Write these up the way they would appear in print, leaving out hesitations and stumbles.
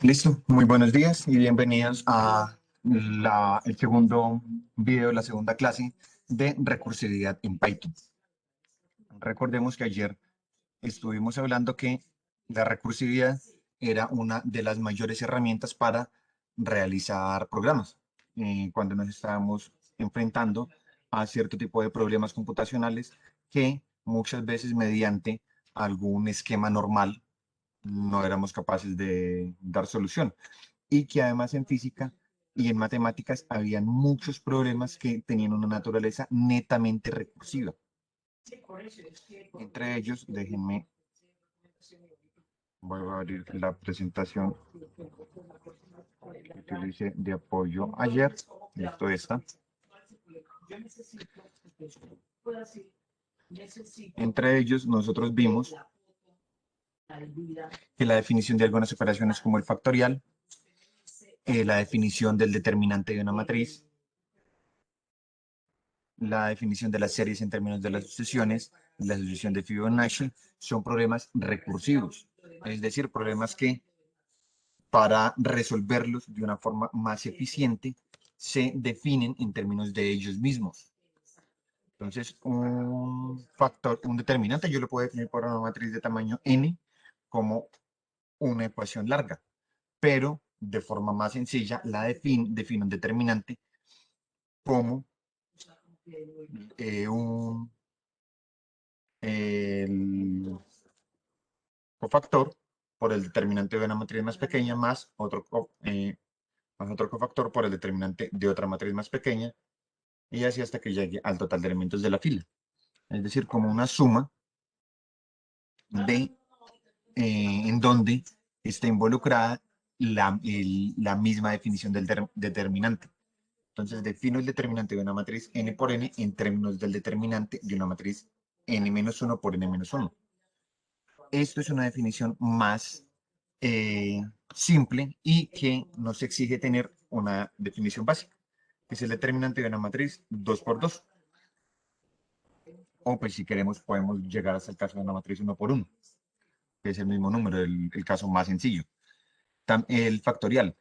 Listo, muy buenos días y bienvenidos a el segundo video, la segunda clase de recursividad en Python. Recordemos que ayer estuvimos hablando que la recursividad era una de las mayores herramientas para realizar programas. Cuando nos estábamos enfrentando a cierto tipo de problemas computacionales que muchas veces mediante algún esquema normal no éramos capaces de dar solución y que además en física y en matemáticas habían muchos problemas que tenían una naturaleza netamente recursiva. Entre ellos, déjenme, voy a abrir la presentación que utilicé de apoyo ayer. Esto está. Entre ellos, nosotros vimos que la definición de algunas operaciones como el factorial, la definición del determinante de una matriz, la definición de las series en términos de las sucesiones, la sucesión de Fibonacci, son problemas recursivos, es decir, problemas que para resolverlos de una forma más eficiente se definen en términos de ellos mismos. Entonces, un factor, un determinante, yo lo puedo definir por una matriz de tamaño n como una ecuación larga, pero de forma más sencilla la defino un determinante como un el cofactor por el determinante de una matriz más pequeña más otro cofactor por el determinante de otra matriz más pequeña y así hasta que llegue al total de elementos de la fila. Es decir, como una suma de en donde está involucrada la misma definición del determinante. Entonces defino el determinante de una matriz n por n en términos del determinante de una matriz n-1 por n-1. Esto es una definición más simple y que nos exige tener una definición básica, que es el determinante de una matriz 2 por 2. O pues si queremos podemos llegar hasta el caso de una matriz 1 por 1, que es el mismo número, el caso más sencillo. El factorial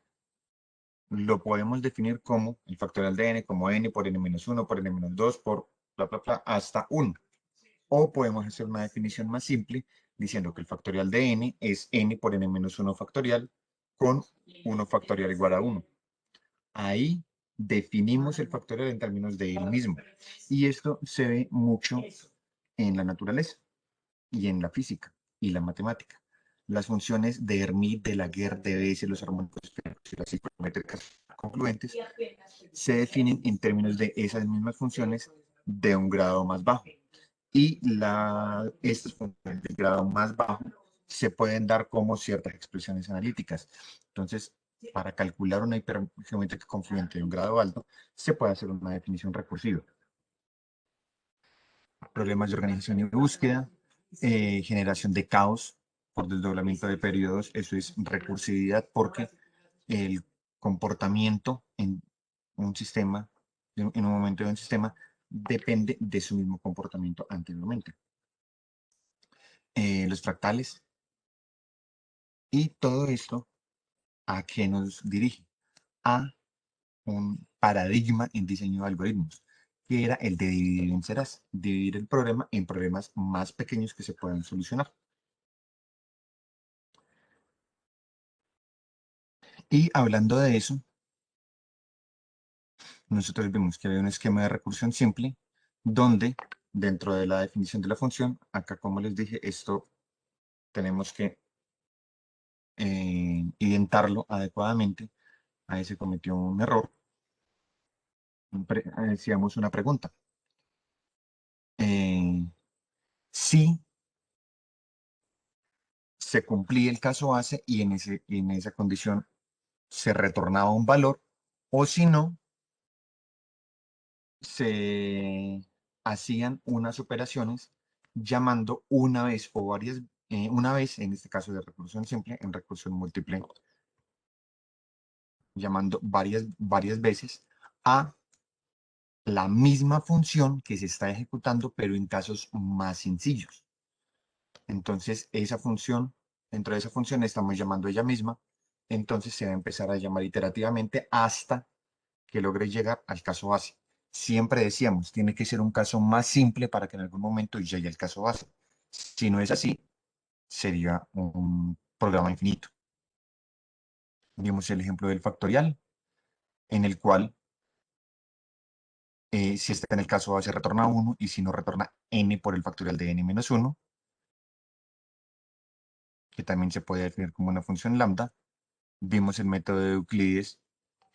lo podemos definir como el factorial de n como n por n-1 por n-2 por bla, bla, bla, hasta 1. O podemos hacer una definición más simple diciendo que el factorial de n es n por n-1 factorial con 1 factorial igual a 1. Ahí definimos el factorial en términos de él mismo. Y esto se ve mucho en la naturaleza y en la física y la matemática. Las funciones de Hermite, de Laguerre, de Bessel, los armónicos y las psicométricas confluentes se definen en términos de esas mismas funciones de un grado más bajo. Y estas funciones de grado más bajo se pueden dar como ciertas expresiones analíticas. Entonces, para calcular una hipergeométrica confluente de un grado alto, se puede hacer una definición recursiva. Problemas de organización y búsqueda, generación de caos por desdoblamiento de periodos, eso es recursividad porque el comportamiento en un sistema, en un momento de un sistema, depende de su mismo comportamiento anteriormente. Los fractales y todo esto, ¿a qué nos dirige? A un paradigma en diseño de algoritmos, que era el de dividir en ceras, dividir el problema en problemas más pequeños que se puedan solucionar. Y hablando de eso, nosotros vimos que había un esquema de recursión simple donde dentro de la definición de la función, acá como les dije, esto tenemos que identarlo adecuadamente. Ahí se cometió un error. Decíamos una pregunta. Si se cumplía el caso base y en esa condición se retornaba un valor, o si no, se hacían unas operaciones llamando una vez o varias, una vez, en este caso de recursión simple, en recursión múltiple, llamando varias veces a la misma función que se está ejecutando, pero en casos más sencillos. Entonces, esa función, dentro de esa función estamos llamando ella misma entonces se va a empezar a llamar iterativamente hasta que logre llegar al caso base. Siempre decíamos, tiene que ser un caso más simple para que en algún momento llegue al caso base. Si no es así, sería un programa infinito. Vimos el ejemplo del factorial, en el cual si está en el caso base retorna 1 y si no retorna n por el factorial de n menos 1, que también se puede definir como una función lambda. Vimos el método de Euclides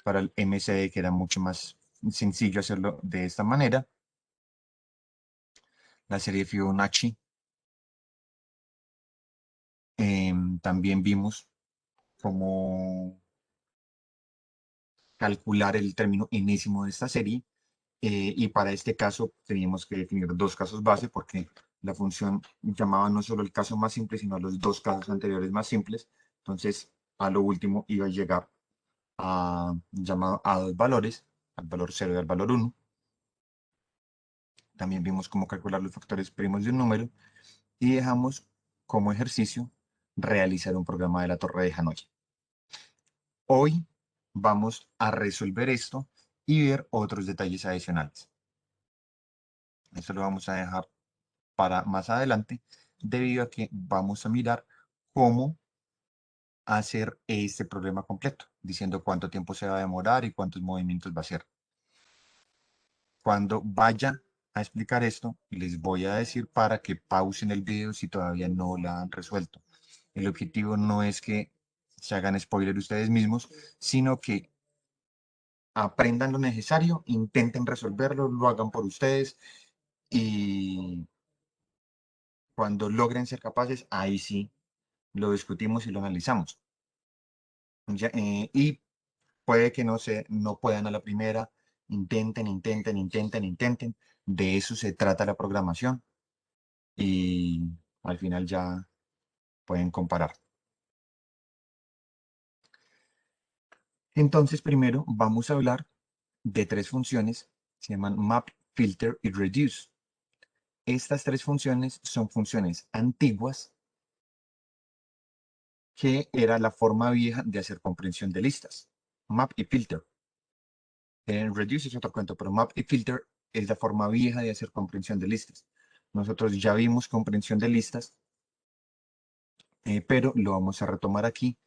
para el MCD, que era mucho más sencillo hacerlo de esta manera. La serie Fibonacci. También vimos cómo calcular el término enésimo de esta serie. Y para este caso teníamos que definir dos casos base porque la función llamaba no solo el caso más simple, sino a los dos casos anteriores más simples. Entonces, a lo último iba a llegar a llamado a dos valores, al valor 0 y al valor 1. También vimos cómo calcular los factores primos de un número y dejamos como ejercicio realizar un programa de la torre de Hanoi. Hoy vamos a resolver esto y ver otros detalles adicionales. Esto lo vamos a dejar para más adelante, debido a que vamos a mirar cómo hacer este problema completo, diciendo cuánto tiempo se va a demorar y cuántos movimientos va a hacer. Cuando vaya a explicar esto, les voy a decir para que pausen el video si todavía no la han resuelto. El objetivo no es que se hagan spoiler ustedes mismos, sino que aprendan lo necesario, intenten resolverlo, lo hagan por ustedes y cuando logren ser capaces, ahí sí lo discutimos y lo analizamos. Y puede que no puedan a la primera, intenten. De eso se trata la programación y al final ya pueden comparar. Entonces, primero vamos a hablar de tres funciones, se llaman map, filter y reduce. Estas tres funciones son funciones antiguas que era la forma vieja de hacer comprensión de listas. Map y filter. Reduce es otro cuento, pero map y filter es la forma vieja de hacer comprensión de listas. Nosotros ya vimos comprensión de listas, pero lo vamos a retomar aquí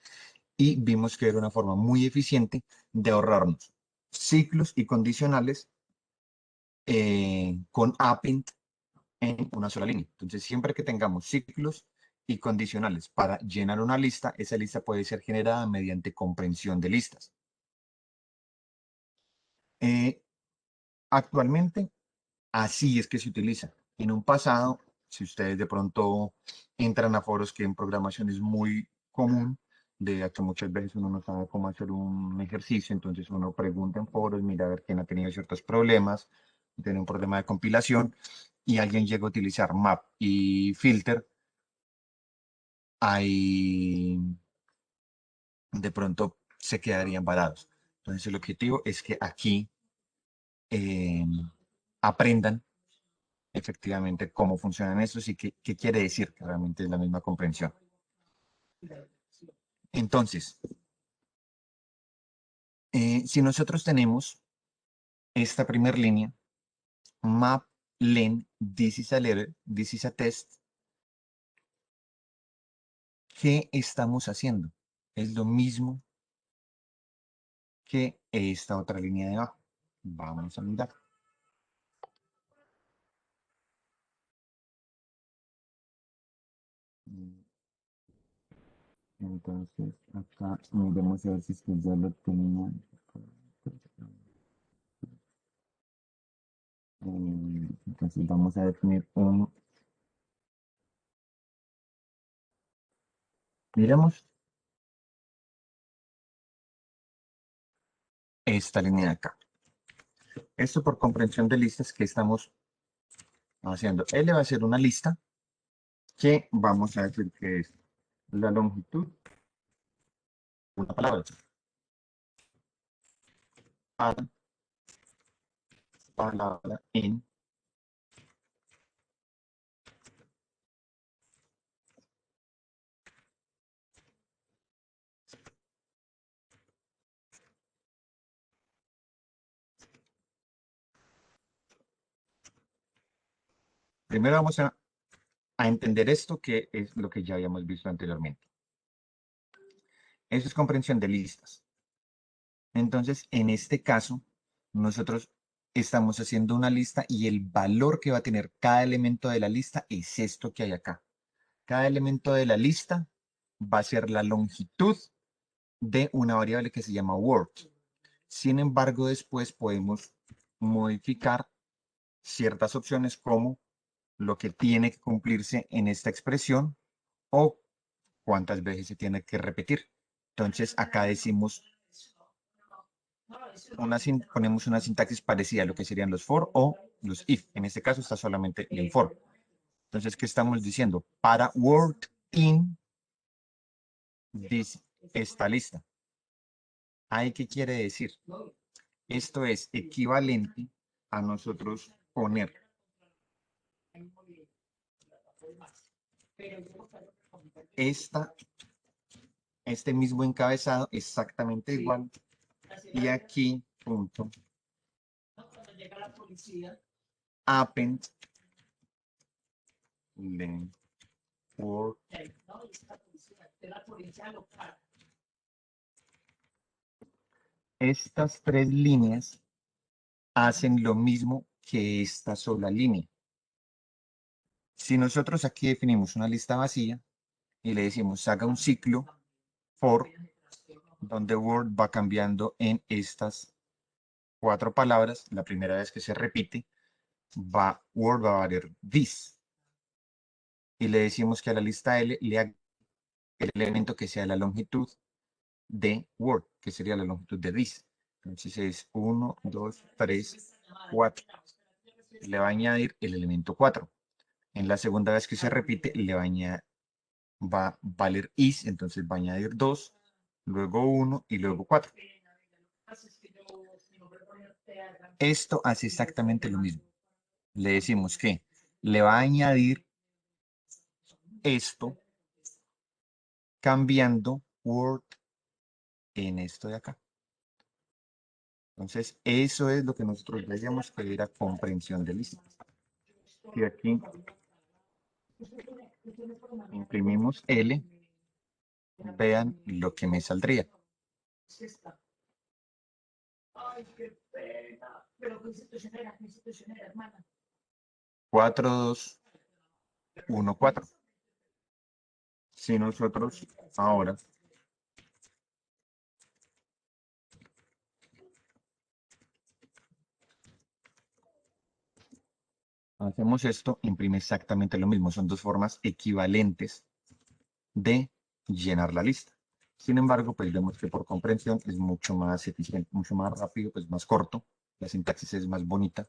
y vimos que era una forma muy eficiente de ahorrarnos ciclos y condicionales con append en una sola línea. Entonces, siempre que tengamos ciclos y condicionales para llenar una lista, esa lista puede ser generada mediante comprensión de listas. Actualmente, así es que se utiliza. En un pasado, si ustedes de pronto entran a foros, que en programación es muy común, de que muchas veces uno no sabe cómo hacer un ejercicio, entonces uno pregunta en foros, mira a ver quién ha tenido ciertos problemas, tiene un problema de compilación, y alguien llega a utilizar map y filter, ahí de pronto se quedarían varados. Entonces el objetivo es que aquí eh, aprendan efectivamente cómo funcionan estos y qué quiere decir, que realmente es la misma comprensión. Entonces, si nosotros tenemos esta primera línea, map, len, this is a letter, this is a test, ¿qué estamos haciendo? Es lo mismo que esta otra línea de abajo. Vamos a mirar. Entonces, acá vamos a ver si es que ya lo tenía. Entonces vamos a definir un... Miremos esta línea de acá. Esto por comprensión de listas que estamos haciendo. L va a ser una lista que vamos a decir que es la longitud, una palabra, a palabra en Primero vamos a entender esto, que es lo que ya habíamos visto anteriormente. Eso es comprensión de listas. Entonces, en este caso, nosotros estamos haciendo una lista y el valor que va a tener cada elemento de la lista es esto que hay acá. Cada elemento de la lista va a ser la longitud de una variable que se llama word. Sin embargo, después podemos modificar ciertas opciones como lo que tiene que cumplirse en esta expresión o cuántas veces se tiene que repetir. Entonces, acá decimos ponemos una sintaxis parecida a lo que serían los for o los if. En este caso está solamente el for. Entonces, ¿qué estamos diciendo? Para word in esta lista. ¿Ahí qué quiere decir? Esto es equivalente a nosotros poner este mismo encabezado exactamente igual y aquí punto append length word. Estas tres líneas hacen lo mismo que esta sola línea. Si nosotros aquí definimos una lista vacía y le decimos haga un ciclo for, donde word va cambiando en estas 4 palabras, la primera vez que se repite, word va a valer this. Y le decimos que a la lista L le haga el elemento que sea la longitud de word, que sería la longitud de this. Entonces es 1, 2, 3, 4. Le va a añadir el elemento 4. En la segunda vez que se repite, va a valer is, entonces va a añadir 2, luego 1 y luego 4. Esto hace exactamente lo mismo. Le decimos que le va a añadir esto cambiando word en esto de acá. Entonces, eso es lo que nosotros veíamos que era comprensión de listas. Y aquí imprimimos L, vean lo que me saldría. Ay, qué pena. Pero ¿qué situación era? ¿Qué situación era, hermana? 4, 2, 1, 4. Si nosotros ahora hacemos esto, imprime exactamente lo mismo. Son dos formas equivalentes de llenar la lista. Sin embargo, pues vemos que por comprensión es mucho más eficiente, mucho más rápido, pues más corto. La sintaxis es más bonita.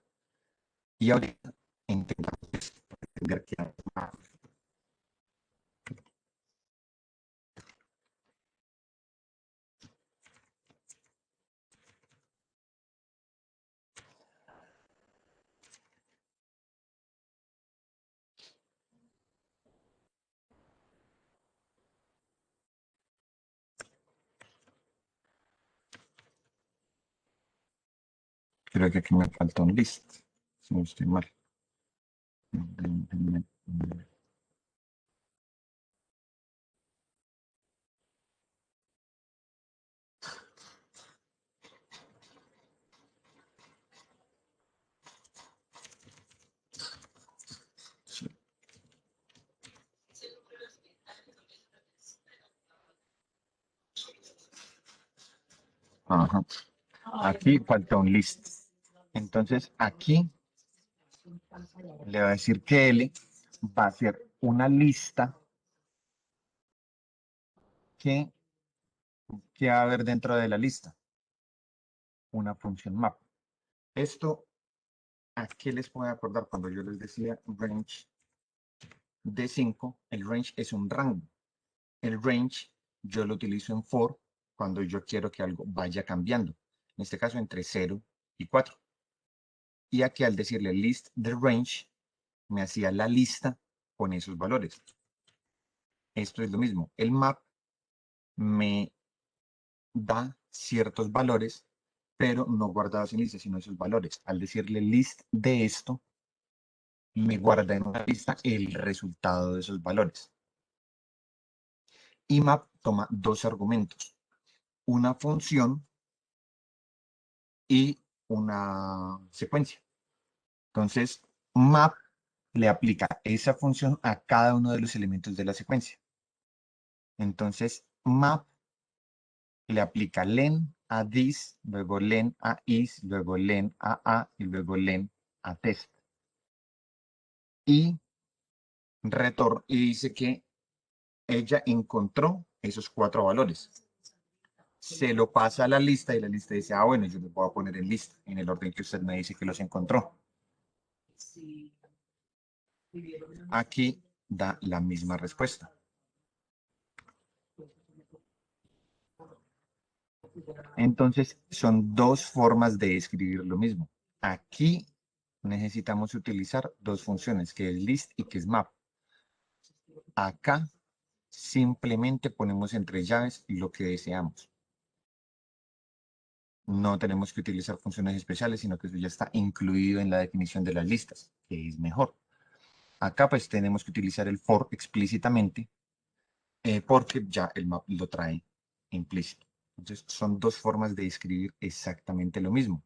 Y ahorita intentamos entender qué hay. Creo que aquí me falta un list, si no estoy mal. Sí. Ajá. Aquí falta un list. Entonces aquí le va a decir que L va a ser una lista que, va a haber dentro de la lista. Una función map. Esto, ¿a qué les puedo acordar? Cuando yo les decía range de 5, el range es un rango. El range yo lo utilizo en for cuando yo quiero que algo vaya cambiando. En este caso entre 0 y 4. Y aquí al decirle list de range, me hacía la lista con esos valores. Esto es lo mismo. El map me da ciertos valores, pero no guardados en lista, sino esos valores. Al decirle list de esto, me guarda en una lista el resultado de esos valores. Y map toma dos argumentos, una función y una secuencia. Entonces, map le aplica esa función a cada uno de los elementos de la secuencia. Entonces, map le aplica len a this, luego len a is, luego len a y luego len a test. Y y dice que ella encontró esos cuatro valores. Se lo pasa a la lista y la lista dice, ah, bueno, yo los voy a poner en lista, en el orden que usted me dice que los encontró. Aquí da la misma respuesta. Entonces, son dos formas de escribir lo mismo. Aquí necesitamos utilizar dos funciones, que es list y que es map. Acá simplemente ponemos entre llaves lo que deseamos. No tenemos que utilizar funciones especiales, sino que eso ya está incluido en la definición de las listas, que es mejor. Acá pues tenemos que utilizar el for explícitamente, porque ya el map lo trae implícito. Entonces son dos formas de escribir exactamente lo mismo.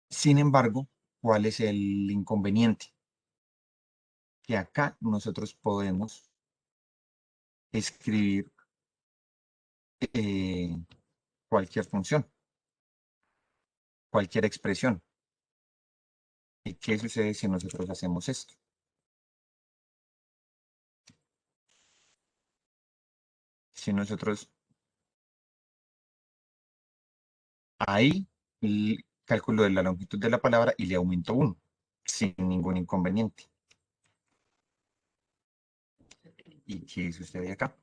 Sin embargo, ¿cuál es el inconveniente? Que acá nosotros podemos escribir cualquier función, cualquier expresión. ¿Y qué sucede si nosotros hacemos esto? Si nosotros ahí calculo la longitud de la palabra y le aumento 1, sin ningún inconveniente. ¿Y qué sucede acá?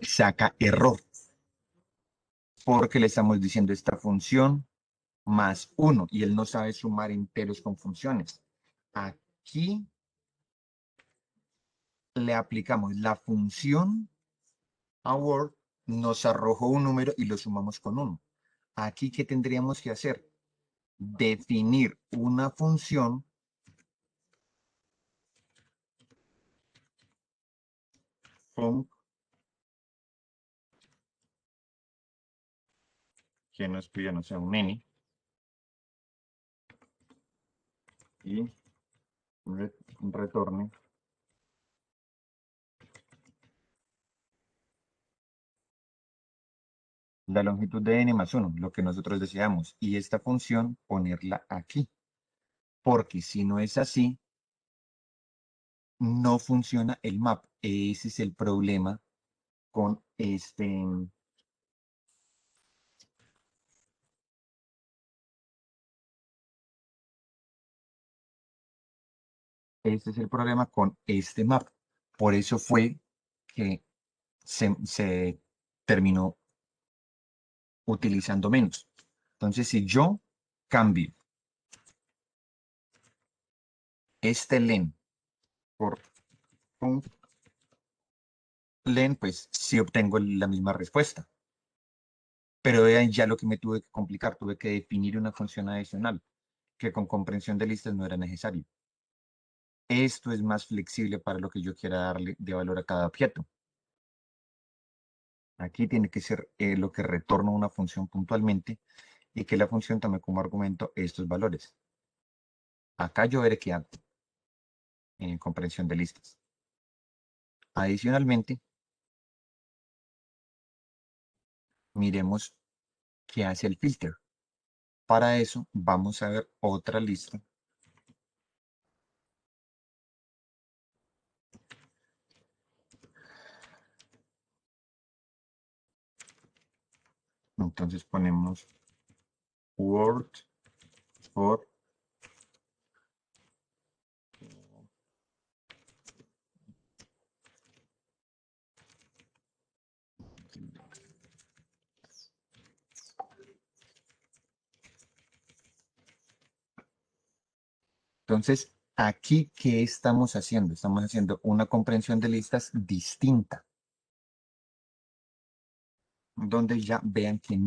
Saca error, porque le estamos diciendo esta función más 1 y él no sabe sumar enteros con funciones. Aquí le aplicamos la función a Word, nos arrojó un número y lo sumamos con 1. Aquí, ¿qué tendríamos que hacer? Definir una función que nos pide, no sé, un any y retorne la longitud de n más 1, lo que nosotros deseamos, y esta función ponerla aquí, porque si no es así, no funciona el map. Ese es el problema con este es el problema con este map. Por eso fue que se terminó utilizando menos. Entonces, si yo cambio este len por un len, pues sí obtengo la misma respuesta. Pero vean ya lo que me tuve que complicar, tuve que definir una función adicional, que con comprensión de listas no era necesario. Esto es más flexible para lo que yo quiera darle de valor a cada objeto. Aquí tiene que ser lo que retorna una función puntualmente y que la función tome como argumento estos valores. Acá yo veré qué hago en comprensión de listas. Adicionalmente, miremos qué hace el filter. Para eso vamos a ver otra lista. Entonces ponemos Word for Entonces, aquí, ¿qué estamos haciendo? Estamos haciendo una comprensión de listas distinta. donde ya vean que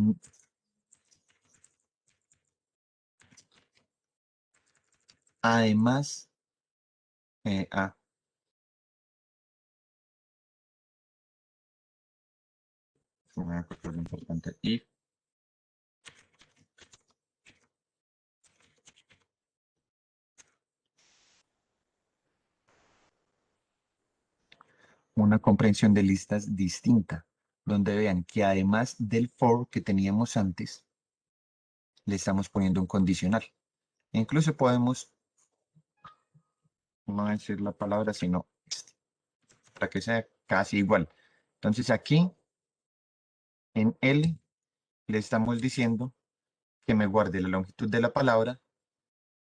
además, una cosa importante, y una comprensión de listas distinta, donde vean que además del for que teníamos antes, le estamos poniendo un condicional. Incluso podemos no decir la palabra, sino para que sea casi igual. Entonces aquí, en L, le estamos diciendo que me guarde la longitud de la palabra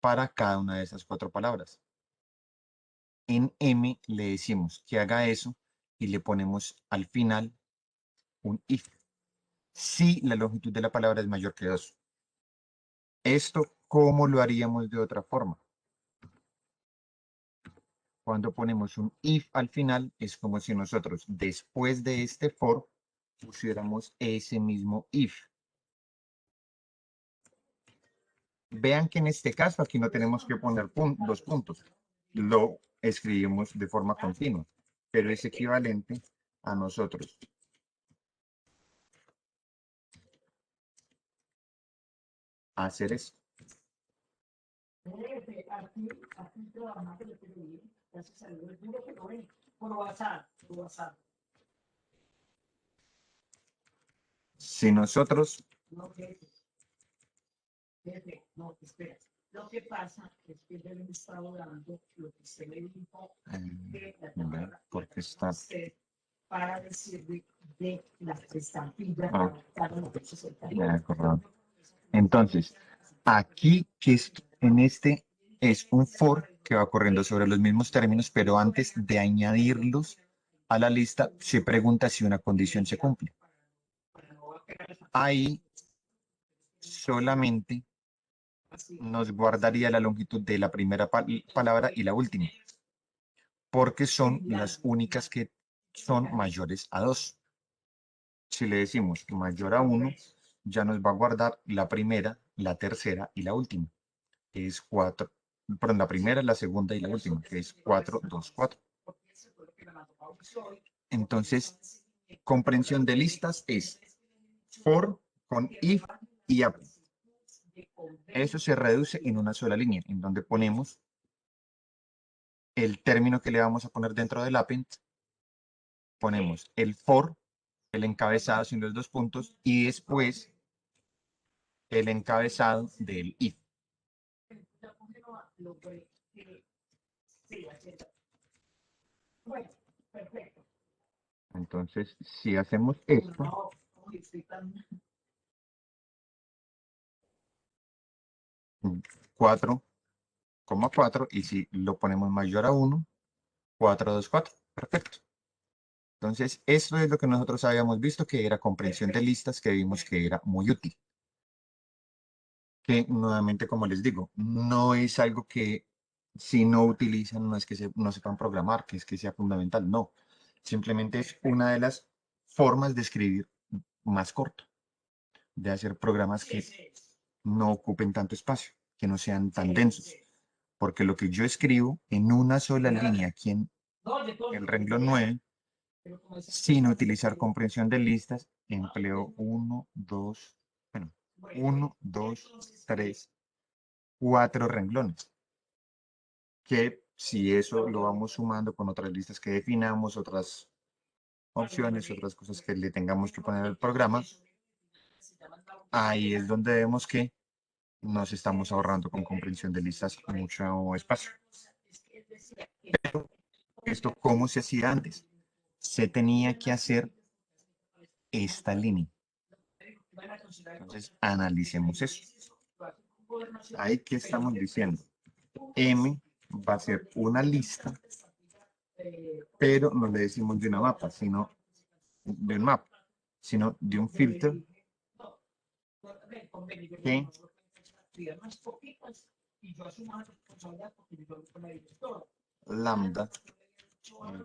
para cada una de esas 4 palabras. En M le decimos que haga eso y le ponemos al final un if. Si la longitud de la palabra es mayor que 2. Esto, ¿cómo lo haríamos de otra forma? Cuando ponemos un if al final, es como si nosotros, después de este for, pusiéramos ese mismo if. Vean que en este caso aquí no tenemos que poner 2 puntos. Lo escribimos de forma continua, pero es equivalente a nosotros hacer esto. Si nosotros... No, espera. Lo que pasa es que yo le he estado dando lo que usted me dijo porque está para decirle de las estampillas para los Entonces, aquí que es, en este es un for que va corriendo sobre los mismos términos, pero antes de añadirlos a la lista, se pregunta si una condición se cumple. Ahí solamente nos guardaría la longitud de la primera palabra y la última, porque son las únicas que son mayores a 2. Si le decimos mayor a 1, ya nos va a guardar la primera, la tercera y la última, que es 4. Perdón, la primera, la segunda y la última, que es 4, 2, 4. Entonces, comprensión de listas es for con if y up. Eso se reduce en una sola línea, en donde ponemos el término que le vamos a poner dentro del append, ponemos el for, el encabezado sin los 2 puntos, y después el encabezado del if. Entonces, si hacemos esto, 4,4, y si lo ponemos mayor a 1, 4, 2, 4. Perfecto. Entonces, esto es lo que nosotros habíamos visto, que era comprensión de listas, que vimos que era muy útil. Que nuevamente, como les digo, no es algo que si no utilizan, no es que no sepan programar, que es que sea fundamental, no. Simplemente es una de las formas de escribir más corto, de hacer programas que no ocupen tanto espacio, que no sean tan densos. Porque lo que yo escribo en una sola línea aquí en el renglón 9, sin utilizar comprensión de listas, empleo 1, 2, 3, 4 renglones. Que si eso lo vamos sumando con otras listas que definamos, otras opciones, otras cosas que le tengamos que poner al programa, ahí es donde vemos que nos estamos ahorrando con comprensión de listas mucho espacio. Pero esto, ¿cómo se hacía antes? Se tenía que hacer esta línea. Entonces, analicemos eso. Ahí, ¿qué estamos diciendo? M va a ser una lista, pero no le decimos de una mapa, sino de un mapa, sino de un filtro que lambda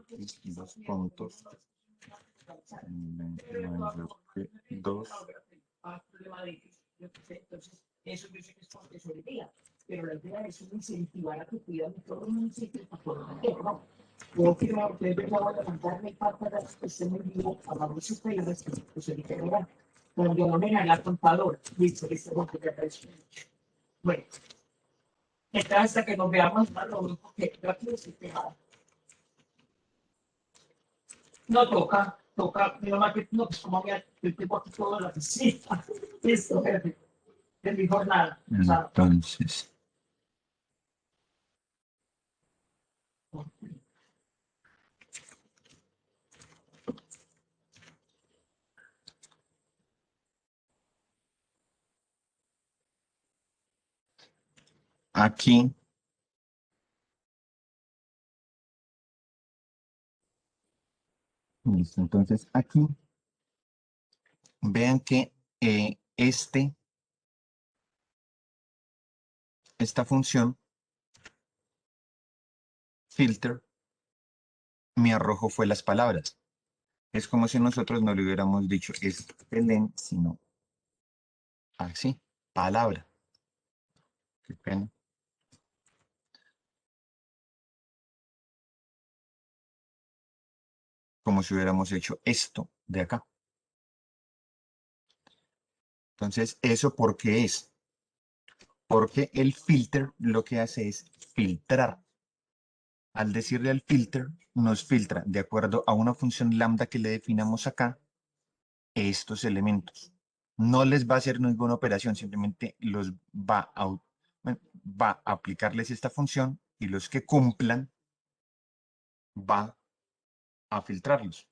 x 2 puntos 2. Entonces, eso yo sé que es con tesorería, pero la idea es incentivar a que pidan todo el municipio para poder hacer, ¿no? Yo quiero que yo voy a levantarme para que estén en vivo a la música superiores que se dijeron cuando no me la contadora, dice que se va a quedar. Bueno, entonces hasta que nos veamos más, lo único que yo aquí estoy pegada. No toca, mi mamá que no, pues como ya tengo aquí toda la piscina, listo, jefe, es mi jornada. Entonces, aquí listo. Entonces, aquí vean que esta función filter me arrojó fue las palabras. Es como si nosotros no le hubiéramos dicho len, sino así, palabra. Qué pena. Como si hubiéramos hecho esto de acá. Entonces, ¿eso por qué es? Porque el filter lo que hace es filtrar. Al decirle al filter, nos filtra de acuerdo a una función lambda que le definamos acá, estos elementos. No les va a hacer ninguna operación, simplemente los va a aplicarles esta función y los que cumplan va a filtrarlos.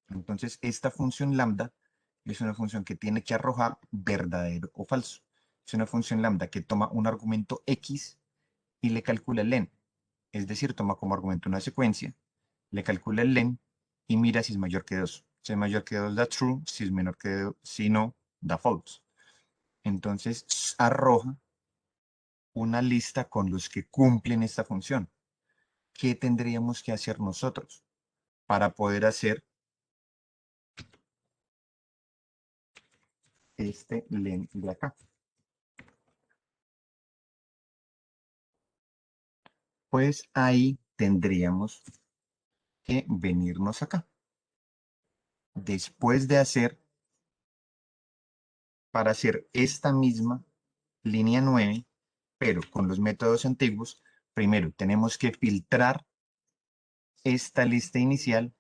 Entonces, esta función lambda es una función que tiene que arrojar verdadero o falso. Es una función lambda que toma un argumento X y le calcula el len. Es decir, toma como argumento una secuencia, le calcula el len y mira si es mayor que 2. Si es mayor que 2 da true, si es menor que 2, si no, da false. Entonces arroja una lista con los que cumplen esta función. ¿Qué tendríamos que hacer nosotros para poder hacer este len de acá? Pues ahí tendríamos que venirnos acá. Después de hacer, para hacer esta misma línea 9, pero con los métodos antiguos, primero tenemos que filtrar esta lista inicial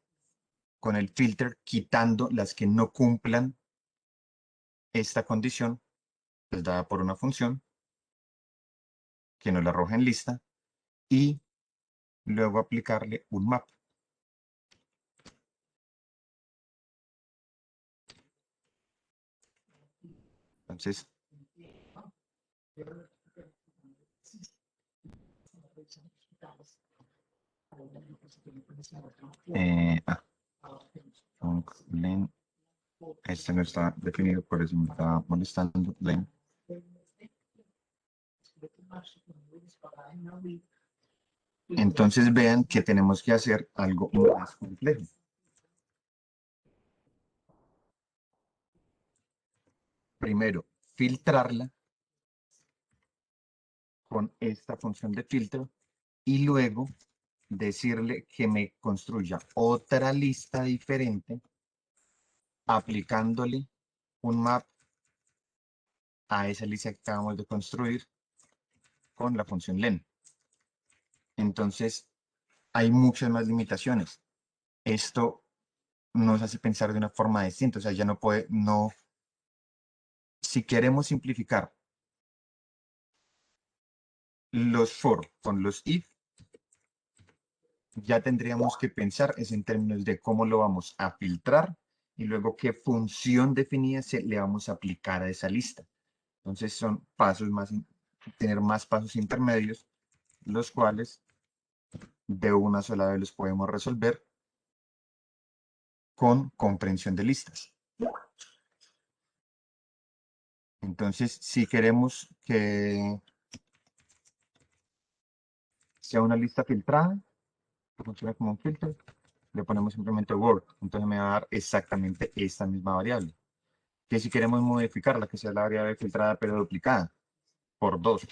con el filter, quitando las que no cumplan esta condición, pues dada por una función que nos la arroja en lista, y luego aplicarle un map. Entonces, len, este no está definido, por eso me está molestando, len. Entonces vean que tenemos que hacer algo más complejo. Primero, filtrarla con esta función de filtro y luego decirle que me construya otra lista diferente aplicándole un map a esa lista que acabamos de construir con la función len. Entonces, hay muchas más limitaciones. Esto nos hace pensar de una forma distinta. O sea, ya no puede, no, si queremos simplificar los for con los if, ya tendríamos que pensar es en términos de cómo lo vamos a filtrar y luego qué función definida le vamos a aplicar a esa lista. Entonces son pasos más, tener más pasos intermedios, los cuales de una sola vez los podemos resolver con comprensión de listas. Entonces, si queremos que sea una lista filtrada, que funciona como un filtro, le ponemos simplemente word, entonces me va a dar exactamente esta misma variable. Que si queremos modificarla, que sea la variable filtrada pero duplicada por 2,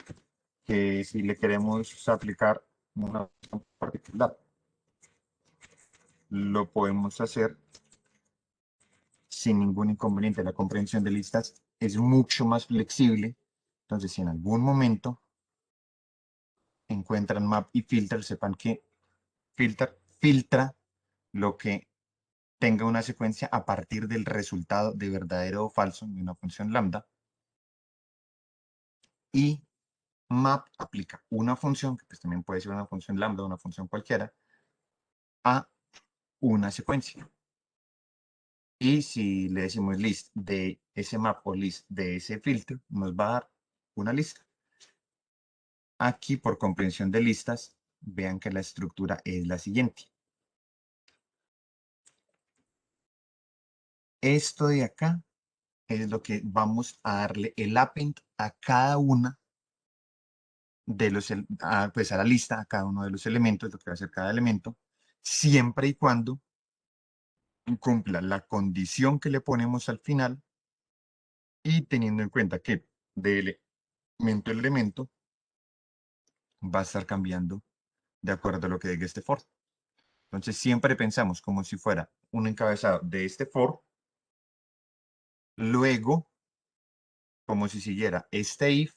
que si le queremos aplicar una función particular, lo podemos hacer sin ningún inconveniente. La comprensión de listas es mucho más flexible. Entonces, si en algún momento encuentran map y filter, sepan que filtra lo que tenga una secuencia a partir del resultado de verdadero o falso de una función lambda. Y map aplica una función, que pues también puede ser una función lambda o una función cualquiera, a una secuencia. Y si le decimos list de ese map o list de ese filtro, nos va a dar una lista. Aquí, por comprensión de listas, vean que la estructura es la siguiente. Esto de acá es lo que vamos a darle el append a cada una de los, pues a la lista, a cada uno de los elementos, lo que va a ser cada elemento, siempre y cuando cumpla la condición que le ponemos al final y teniendo en cuenta que de elemento a elemento va a estar cambiando de acuerdo a lo que diga este for. Entonces siempre pensamos como si fuera un encabezado de este for, luego como si siguiera este if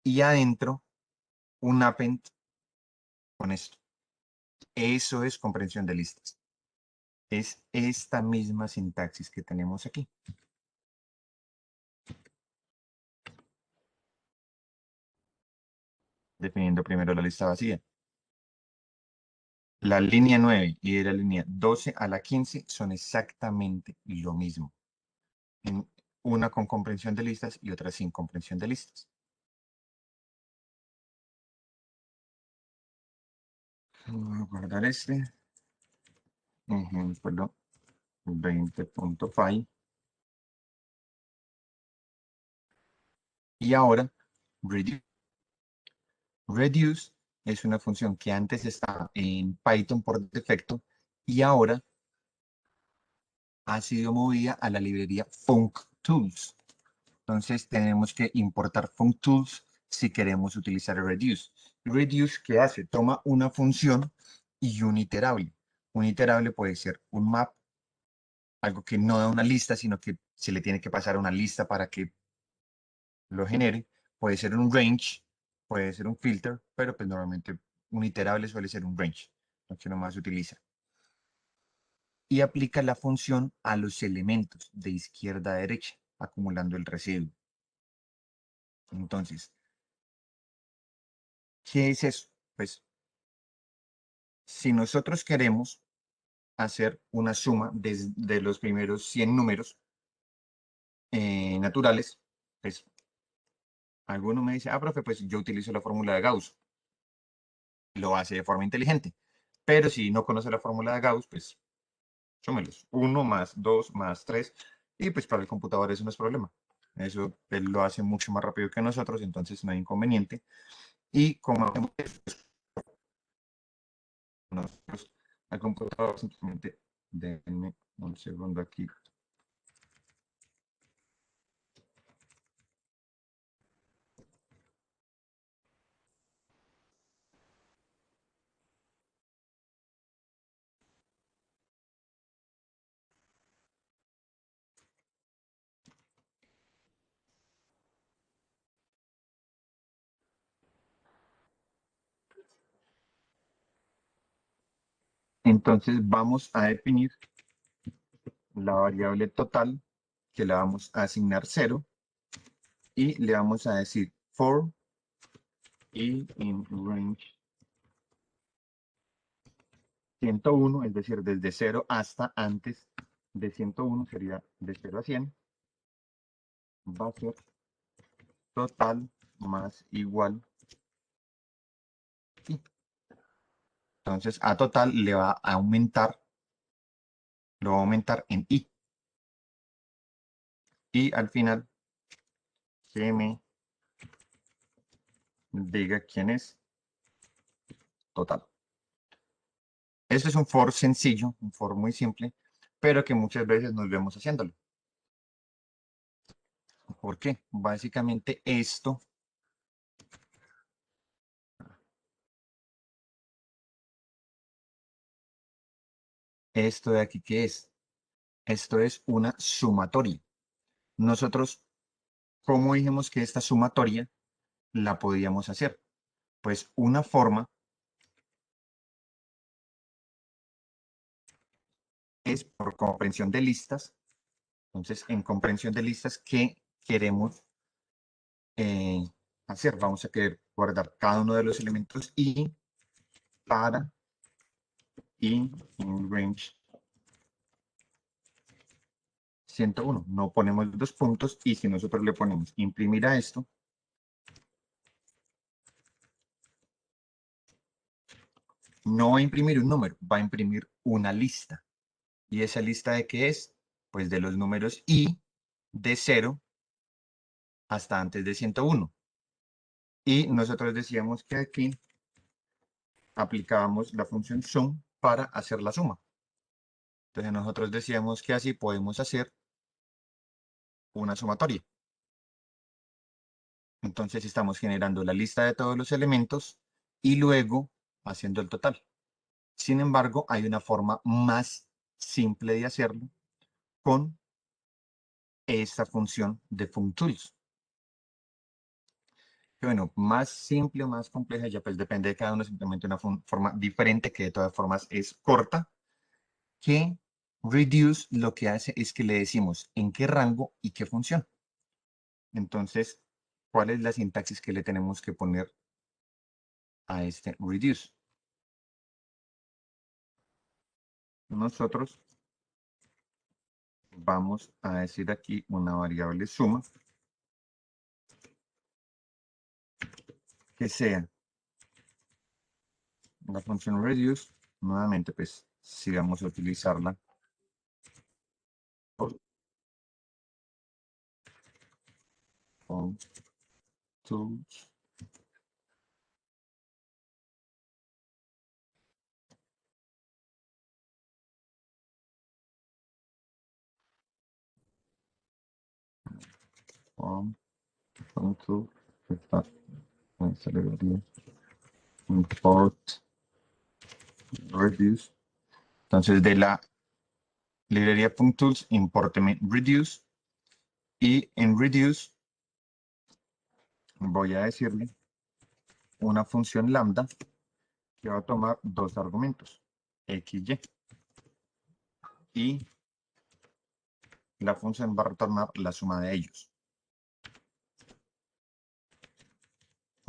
y adentro un append con esto. Eso es comprensión de listas. Es esta misma sintaxis que tenemos aquí. Definiendo primero la lista vacía. La línea 9 y de la línea 12 a la 15 son exactamente lo mismo. Una con comprensión de listas y otra sin comprensión de listas. Voy a guardar este. Ejemplo 20.py. Y ahora, reduce. Reduce es una función que antes estaba en Python por defecto y ahora ha sido movida a la librería FuncTools. Entonces tenemos que importar FuncTools si queremos utilizar Reduce. Reduce, ¿qué hace? Toma una función y un iterable. Un iterable puede ser un map, algo que no da una lista, sino que se le tiene que pasar una lista para que lo genere. Puede ser un range, puede ser un filter, pero pues normalmente un iterable suele ser un range, lo que nomás se utiliza. Y aplica la función a los elementos de izquierda a derecha, acumulando el residuo. Entonces, ¿qué es eso? Pues, si nosotros queremos hacer una suma de los primeros 100 números naturales, pues, alguno me dice, profe, pues yo utilizo la fórmula de Gauss. Lo hace de forma inteligente. Pero si no conoce la fórmula de Gauss, pues, súmelos. 1 más 2 más 3. Y pues para el computador eso no es problema. Eso él lo hace mucho más rápido que nosotros, entonces no hay inconveniente. Y como hacemos nosotros al computador, simplemente denme un segundo aquí. Entonces vamos a definir la variable total, que le vamos a asignar 0, y le vamos a decir for y in range 101, es decir, desde 0 hasta antes de 101, sería de 0 a 100, va a ser total más igual i. Entonces a total le va a aumentar, lo va a aumentar en i. Y al final, que me diga quién es total. Esto es un for sencillo, un for muy simple, pero que muchas veces nos vemos haciéndolo. ¿Por qué? Básicamente esto de aquí, ¿qué es? Esto es una sumatoria. Nosotros, ¿cómo dijimos que esta sumatoria la podíamos hacer? Pues una forma es por comprensión de listas. Entonces, en comprensión de listas, ¿qué queremos eh, hacer? Vamos a querer guardar cada uno de los elementos y para y en range 101. No ponemos dos puntos y si nosotros le ponemos imprimir a esto, no va a imprimir un número, va a imprimir una lista. ¿Y esa lista de qué es? Pues de los números i de 0 hasta antes de 101. Y nosotros decíamos que aquí aplicábamos la función sum para hacer la suma. Entonces nosotros decíamos que así podemos hacer una sumatoria. Entonces estamos generando la lista de todos los elementos y luego haciendo el total. Sin embargo, hay una forma más simple de hacerlo con esta función de functools. Bueno, más simple o más compleja, ya pues depende de cada uno, simplemente una forma diferente que de todas formas es corta, que reduce lo que hace es que le decimos en qué rango y qué función. Entonces, ¿cuál es la sintaxis que le tenemos que poner a este reduce? Nosotros vamos a decir aquí una variable suma que sea la función reduce. Nuevamente, pues, si vamos a utilizarla con tools. Con tools. Import reduce. Entonces, de la librería .tools, importeme reduce. Y en reduce voy a decirle una función lambda que va a tomar dos argumentos, xy. Y la función va a retornar la suma de ellos.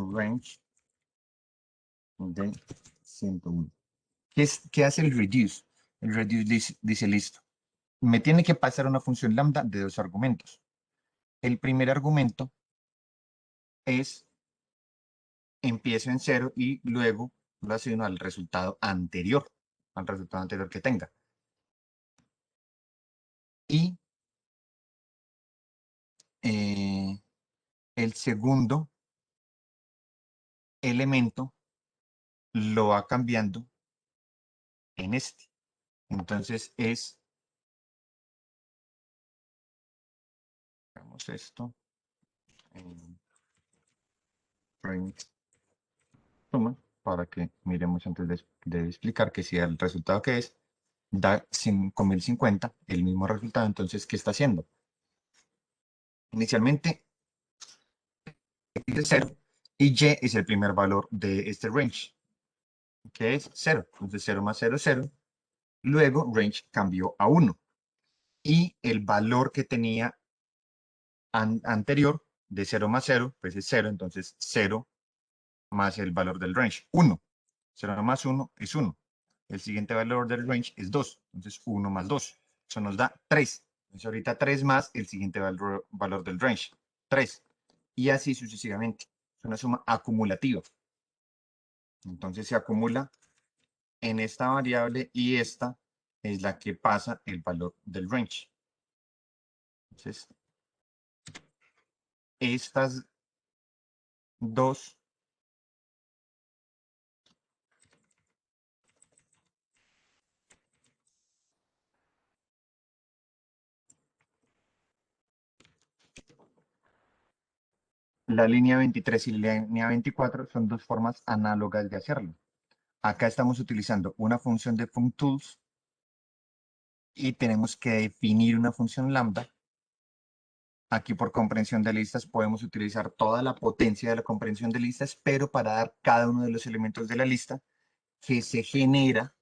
Range de 101. ¿Qué hace el reduce? El reduce dice listo. Me tiene que pasar una función lambda de dos argumentos. El primer argumento es empiezo en 0 y luego lo asigno al resultado anterior que tenga. Y el segundo elemento lo va cambiando en este. Entonces hagamos esto, print suma, para que miremos antes de explicar que si el resultado que es, da 5050, el mismo resultado. Entonces, ¿qué está haciendo? Inicialmente es 0 y y es el primer valor de este range, que es 0. Entonces 0 más 0, 0. Luego range cambió a 1 y el valor que tenía anterior de 0 más 0, pues es 0. Entonces 0 más el valor del range, 1. 0 más 1 es 1. El siguiente valor del range es 2. Entonces 1 más 2. Eso nos da 3. Entonces ahorita 3 más el siguiente valor del range, 3. Y así sucesivamente. Es una suma acumulativa. Entonces se acumula en esta variable y esta es la que pasa el valor del range. Entonces, estas dos La línea 23 y la línea 24 son dos formas análogas de hacerlo. Acá estamos utilizando una función de functools y tenemos que definir una función lambda. Aquí por comprensión de listas podemos utilizar toda la potencia de la comprensión de listas, pero para dar cada uno de los elementos de la lista que se genera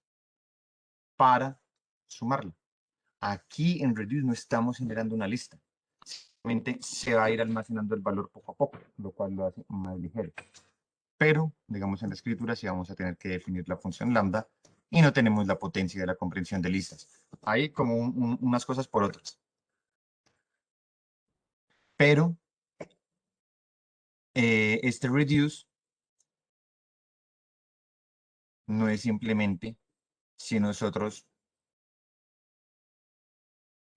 para sumarla. Aquí en Reduce no estamos generando una lista. Simplemente se va a ir almacenando el valor poco a poco, lo cual lo hace más ligero. Pero, digamos, en la escritura sí vamos a tener que definir la función lambda y no tenemos la potencia de la comprensión de listas. Hay como unas cosas por otras. Pero este reduce no es simplemente si nosotros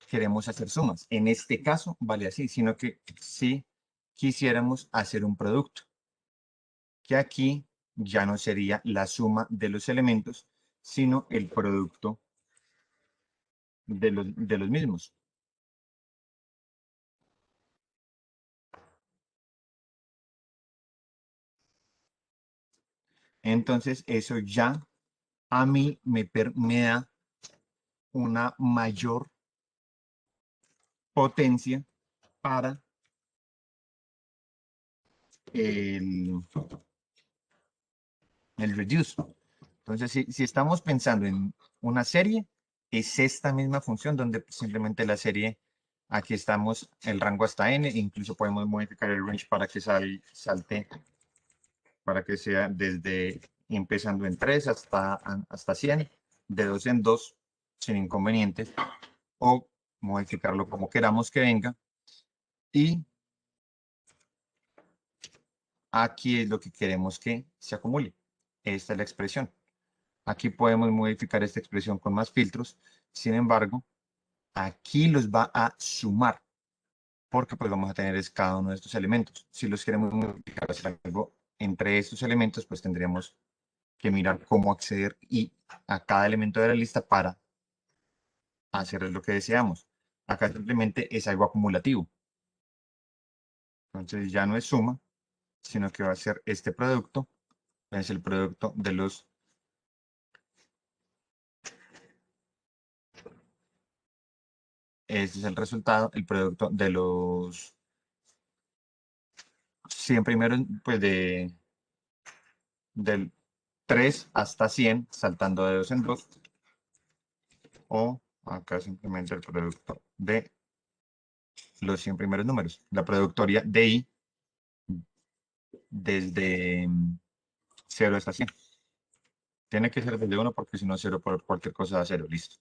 queremos hacer sumas. En este caso vale así, sino que si quisiéramos hacer un producto, que aquí ya no sería la suma de los elementos, sino el producto de los mismos. Entonces, eso ya a mí me da una mayor potencia para el, el reduce. Entonces, si estamos pensando en una serie, es esta misma función donde simplemente la serie, aquí estamos el rango hasta n, incluso podemos modificar el range para que salte, para que sea desde empezando en 3 hasta 100, de 2 en 2, sin inconvenientes, o modificarlo como queramos que venga. Y aquí es lo que queremos que se acumule. Esta es la expresión. Aquí podemos modificar esta expresión con más filtros. Sin embargo, aquí los va a sumar, porque pues vamos a tener cada uno de estos elementos. Si los queremos modificar, hacer algo entre estos elementos, pues tendríamos que mirar cómo acceder a cada elemento de la lista para hacer lo que deseamos. Acá simplemente es algo acumulativo. Entonces ya no es suma, sino que va a ser este producto, es el producto de los. Este es el resultado, el producto de los 100 primeros, pues del 3 hasta 100, saltando de 2 en 2, o acá simplemente el producto de los 100 primeros números. La productoria de I desde 0 hasta 100. Tiene que ser desde 1 porque si no 0 por cualquier cosa da 0, listo.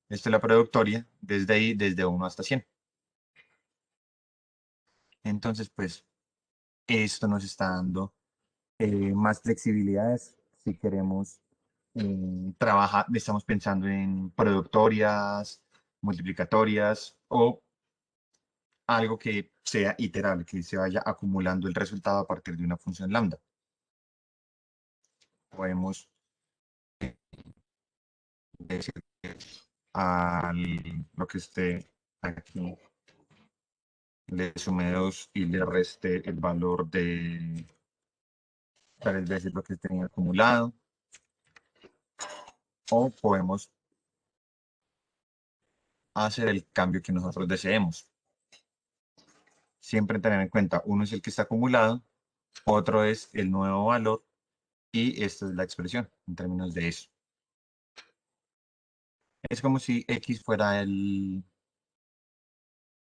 Esta es la productoria desde I, desde 1 hasta 100. Entonces, pues, esto nos está dando más flexibilidades si queremos trabajar, estamos pensando en productorias, multiplicatorias o algo que sea iterable, que se vaya acumulando el resultado a partir de una función lambda. Podemos decir a lo que esté aquí le sume 2 y le reste el valor de 3 veces lo que tenía acumulado. O podemos hacer el cambio que nosotros deseemos. Siempre tener en cuenta, uno es el que está acumulado, otro es el nuevo valor y esta es la expresión en términos de eso. Es como si X fuera el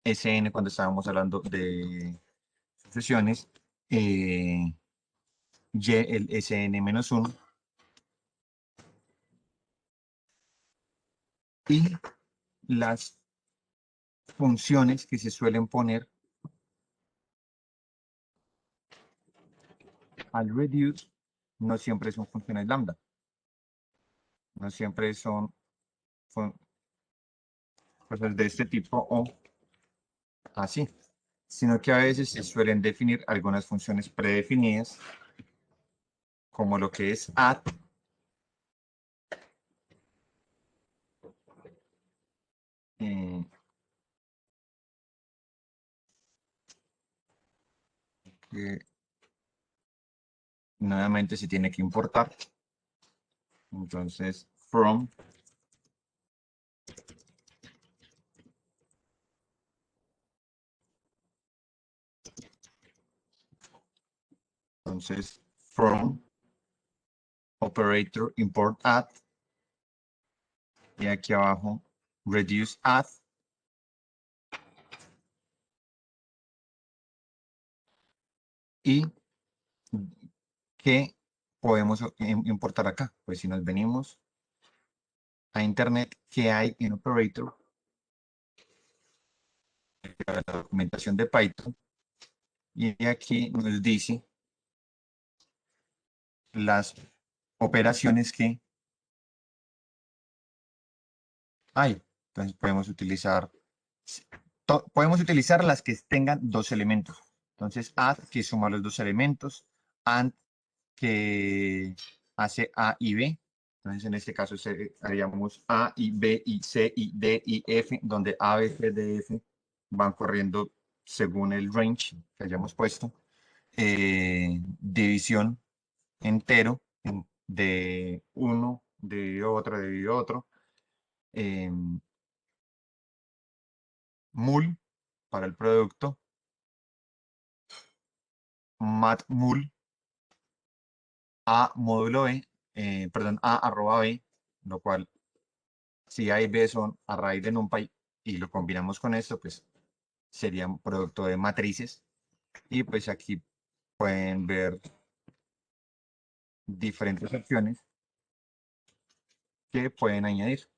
Sn cuando estábamos hablando de sucesiones, Y el Sn-1 y las funciones que se suelen poner al reduce no siempre son funciones lambda, no siempre son cosas de este tipo o así, sino que a veces se suelen definir algunas funciones predefinidas, como lo que es add, eh, que nuevamente se tiene que importar. Entonces, from entonces from operator import add y aquí abajo reduce add y ¿qué podemos importar acá? Pues si nos venimos a internet, ¿qué hay en operator? La documentación de Python y aquí nos dice las operaciones que hay. Entonces podemos utilizar las que tengan dos elementos. Entonces add que suma los dos elementos, and que hace A y B. Entonces en este caso haríamos A y B y C y D y F, donde A, B, C, D, F van corriendo según el range que hayamos puesto. División entero de uno, de otro, de otro. Mul para el producto, mat mul, a módulo B, perdón, a arroba B, lo cual si A y B son a raíz de NumPy y lo combinamos con esto, pues sería un producto de matrices. Y pues aquí pueden ver diferentes opciones que pueden añadir.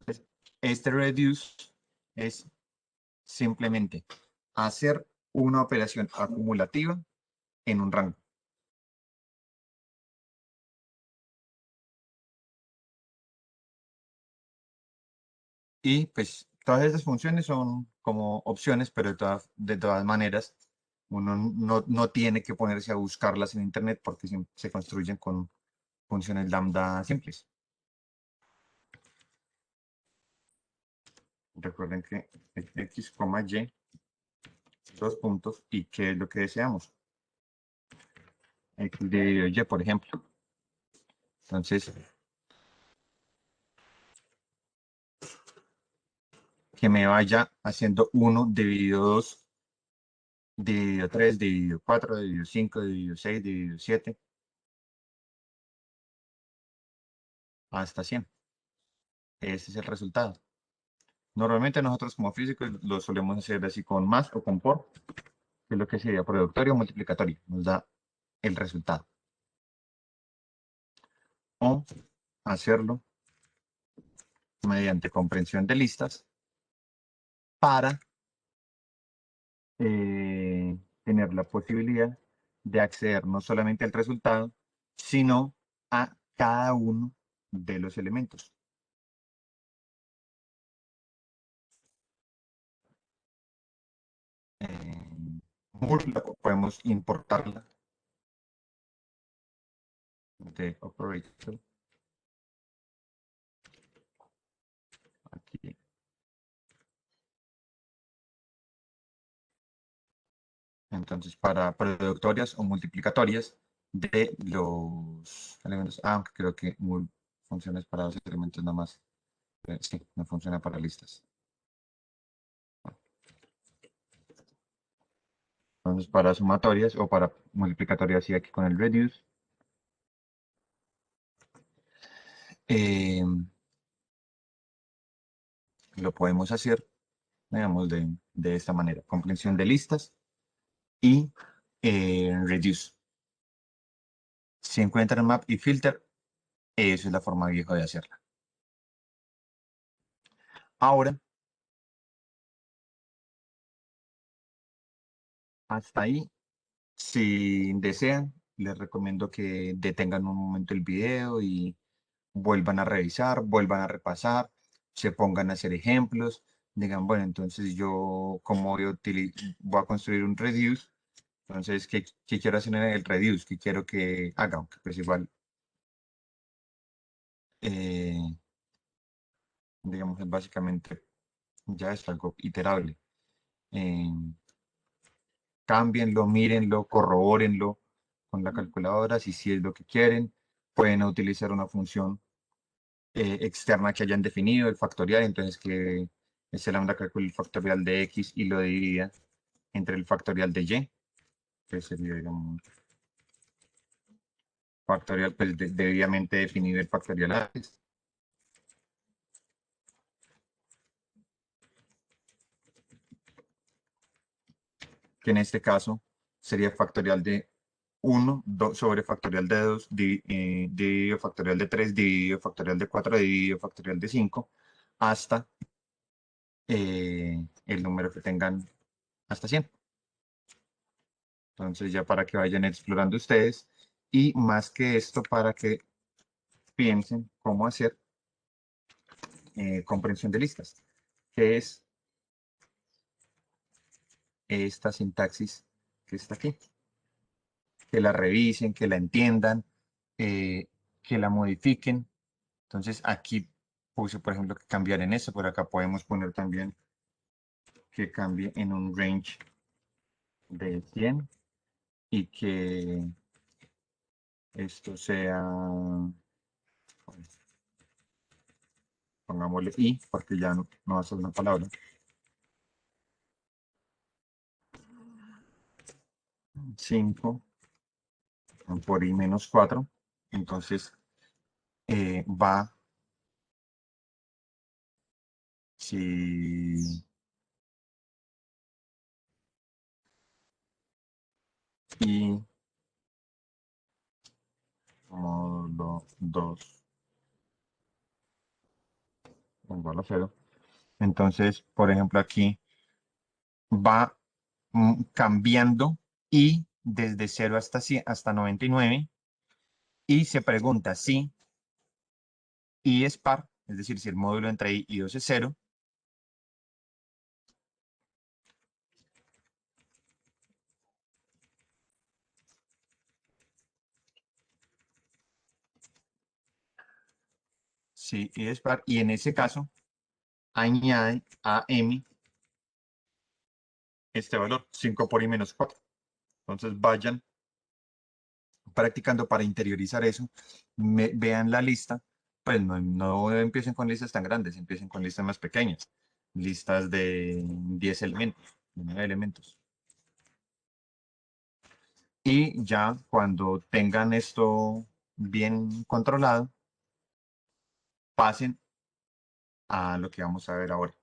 Entonces, este reduce es simplemente hacer una operación acumulativa en un rango. Y pues todas estas funciones son como opciones, pero de todas maneras uno no tiene que ponerse a buscarlas en internet porque se construyen con funciones lambda simples. Recuerden que x, y, dos puntos, y qué es lo que deseamos. X dividido y, por ejemplo. Entonces, que me vaya haciendo 1 dividido 2, dividido 3, dividido 4, dividido 5, dividido 6, dividido 7, hasta 100. Ese es el resultado. Normalmente nosotros como físicos lo solemos hacer así con más o con por, que es lo que sería productorio o multiplicatorio. Nos da el resultado. O hacerlo mediante comprensión de listas para tener la posibilidad de acceder no solamente al resultado, sino a cada uno de los elementos. Podemos importarla de operator aquí. Entonces, para productorias o multiplicatorias de los elementos, aunque creo que mul funciona para los elementos nada más. Sí, no funciona para listas. Entonces, para sumatorias o para multiplicatorias, sí, aquí con el reduce. Lo podemos hacer, digamos, de esta manera. Comprensión de listas y reduce. Si encuentran map y filter, eso es la forma vieja de hacerla. Ahora, hasta ahí, si desean, les recomiendo que detengan un momento el video y vuelvan a revisar, vuelvan a repasar, se pongan a hacer ejemplos, digan, bueno, entonces yo como voy a construir un reduce, entonces, ¿qué quiero hacer en el reduce? ¿Qué quiero que haga? Aunque pues igual, digamos, es básicamente ya es algo iterable. cámbienlo, mírenlo, corrobórenlo con la calculadora si es lo que quieren. Pueden utilizar una función externa que hayan definido, el factorial, entonces que ese lambda calcule el factorial de x y lo divida entre el factorial de y, que sería, digamos, factorial, pues debidamente definido el factorial antes. Que en este caso sería factorial de 1 sobre factorial de 2 dividido factorial de 3 dividido factorial de 4 dividido factorial de 5 hasta el número que tengan hasta 100. Entonces ya para que vayan explorando ustedes y más que esto para que piensen cómo hacer comprensión de listas, que es esta sintaxis que está aquí. Que la revisen, que la entiendan, que la modifiquen. Entonces aquí puse, por ejemplo, que cambiar en eso. Por acá podemos poner también que cambie en un range de 100 y que esto sea, pongámosle i, porque ya no va a ser una palabra. 5 por i menos 4. Entonces va, si i módulo 2 igual a 0. Entonces, por ejemplo, aquí va cambiando y desde 0 hasta 100, hasta 99 y se pregunta si i es par, es decir, si el módulo entre i y 2 es 0, si i es par, y en ese caso añade a m este valor, 5 por i menos 4. Entonces vayan practicando para interiorizar eso, vean la lista, pues no empiecen con listas tan grandes, empiecen con listas más pequeñas, listas de 10 elementos, de 9 elementos. Y ya cuando tengan esto bien controlado, pasen a lo que vamos a ver ahora.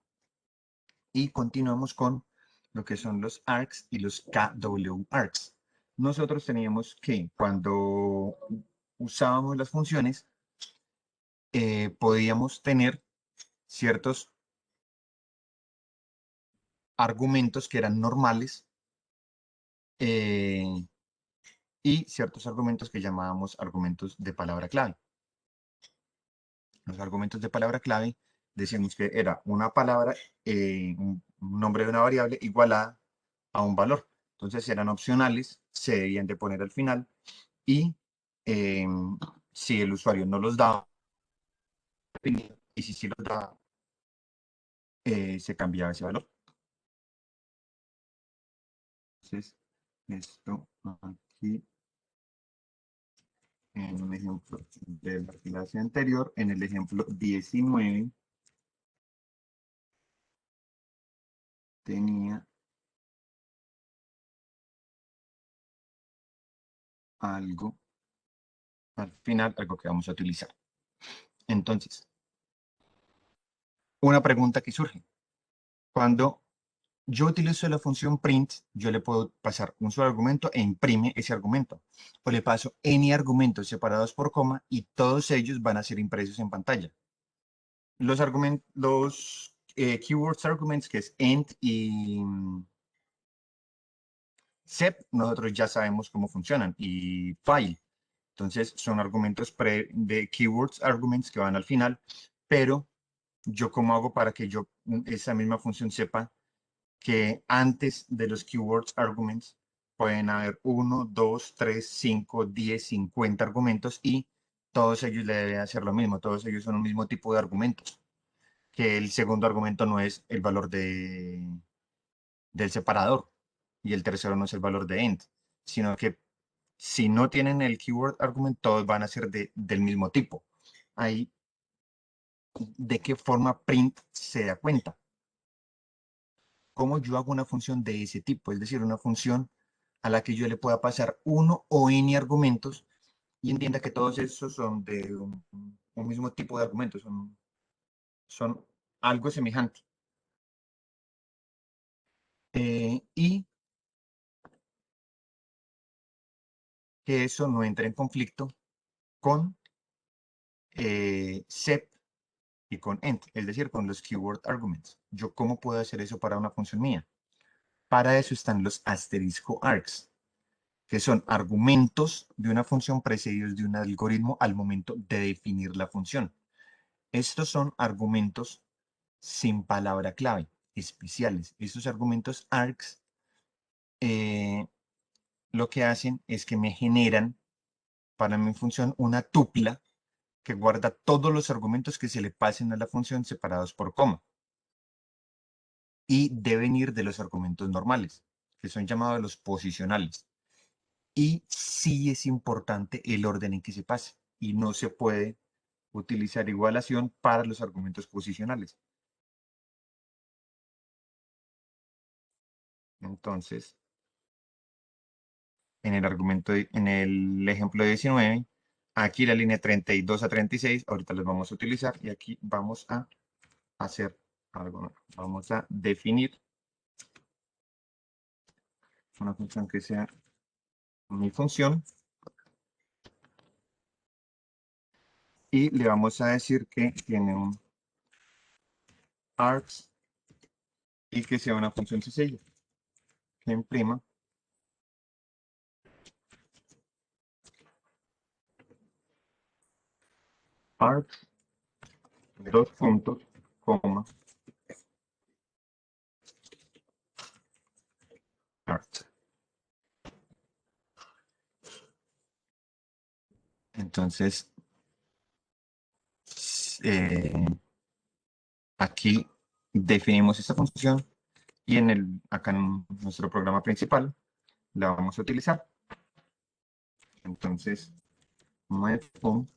Y continuamos con lo que son los args y los KW-args. Nosotros teníamos que cuando usábamos las funciones, podíamos tener ciertos argumentos que eran normales y ciertos argumentos que llamábamos argumentos de palabra clave. Los argumentos de palabra clave decíamos que era una palabra, un nombre de una variable igualada a un valor. Entonces eran opcionales, se debían de poner al final y si el usuario no los daba, y si sí los daba, se cambiaba ese valor. Entonces, esto aquí en un ejemplo de la clase anterior, en el ejemplo 19, tenía algo al final, algo que vamos a utilizar. Entonces, una pregunta que surge. Cuando yo utilizo la función print, yo le puedo pasar un solo argumento e imprime ese argumento. O le paso n argumentos separados por coma y todos ellos van a ser impresos en pantalla. Los keywords arguments, que es ent y sep, nosotros ya sabemos cómo funcionan, y file. Entonces, son argumentos de keywords arguments que van al final, pero yo cómo hago para que esa misma función sepa que antes de los keywords arguments pueden haber 1, 2, 3, 5, 10, 50 argumentos y todos ellos le deben hacer lo mismo, todos ellos son un mismo tipo de argumentos, que el segundo argumento no es el valor del separador y el tercero no es el valor de int, sino que si no tienen el keyword argument, todos van a ser del mismo tipo. Ahí, ¿de qué forma print se da cuenta? ¿Cómo yo hago una función de ese tipo? Es decir, una función a la que yo le pueda pasar uno o n argumentos y entienda que todos esos son de un mismo tipo de argumentos, son algo semejante. Y que eso no entre en conflicto con set y con ent, es decir, con los keyword arguments. ¿Yo cómo puedo hacer eso para una función mía? Para eso están los asterisco args, que son argumentos de una función precedidos de un algoritmo al momento de definir la función. Estos son argumentos sin palabra clave, especiales. Estos argumentos args lo que hacen es que me generan para mi función una tupla que guarda todos los argumentos que se le pasen a la función separados por coma. Y deben ir de los argumentos normales, que son llamados los posicionales. Y sí es importante el orden en que se pase. Y no se puede utilizar igualación para los argumentos posicionales. Entonces, en el ejemplo 19, aquí la línea 32 a 36, ahorita los vamos a utilizar y aquí vamos a hacer algo nuevo. Vamos a definir una función que sea mi función y le vamos a decir que tiene un args y que sea una función sencilla que imprima args, dos puntos, coma, args. Entonces, aquí definimos esta función y acá en nuestro programa principal la vamos a utilizar. Entonces, myFun,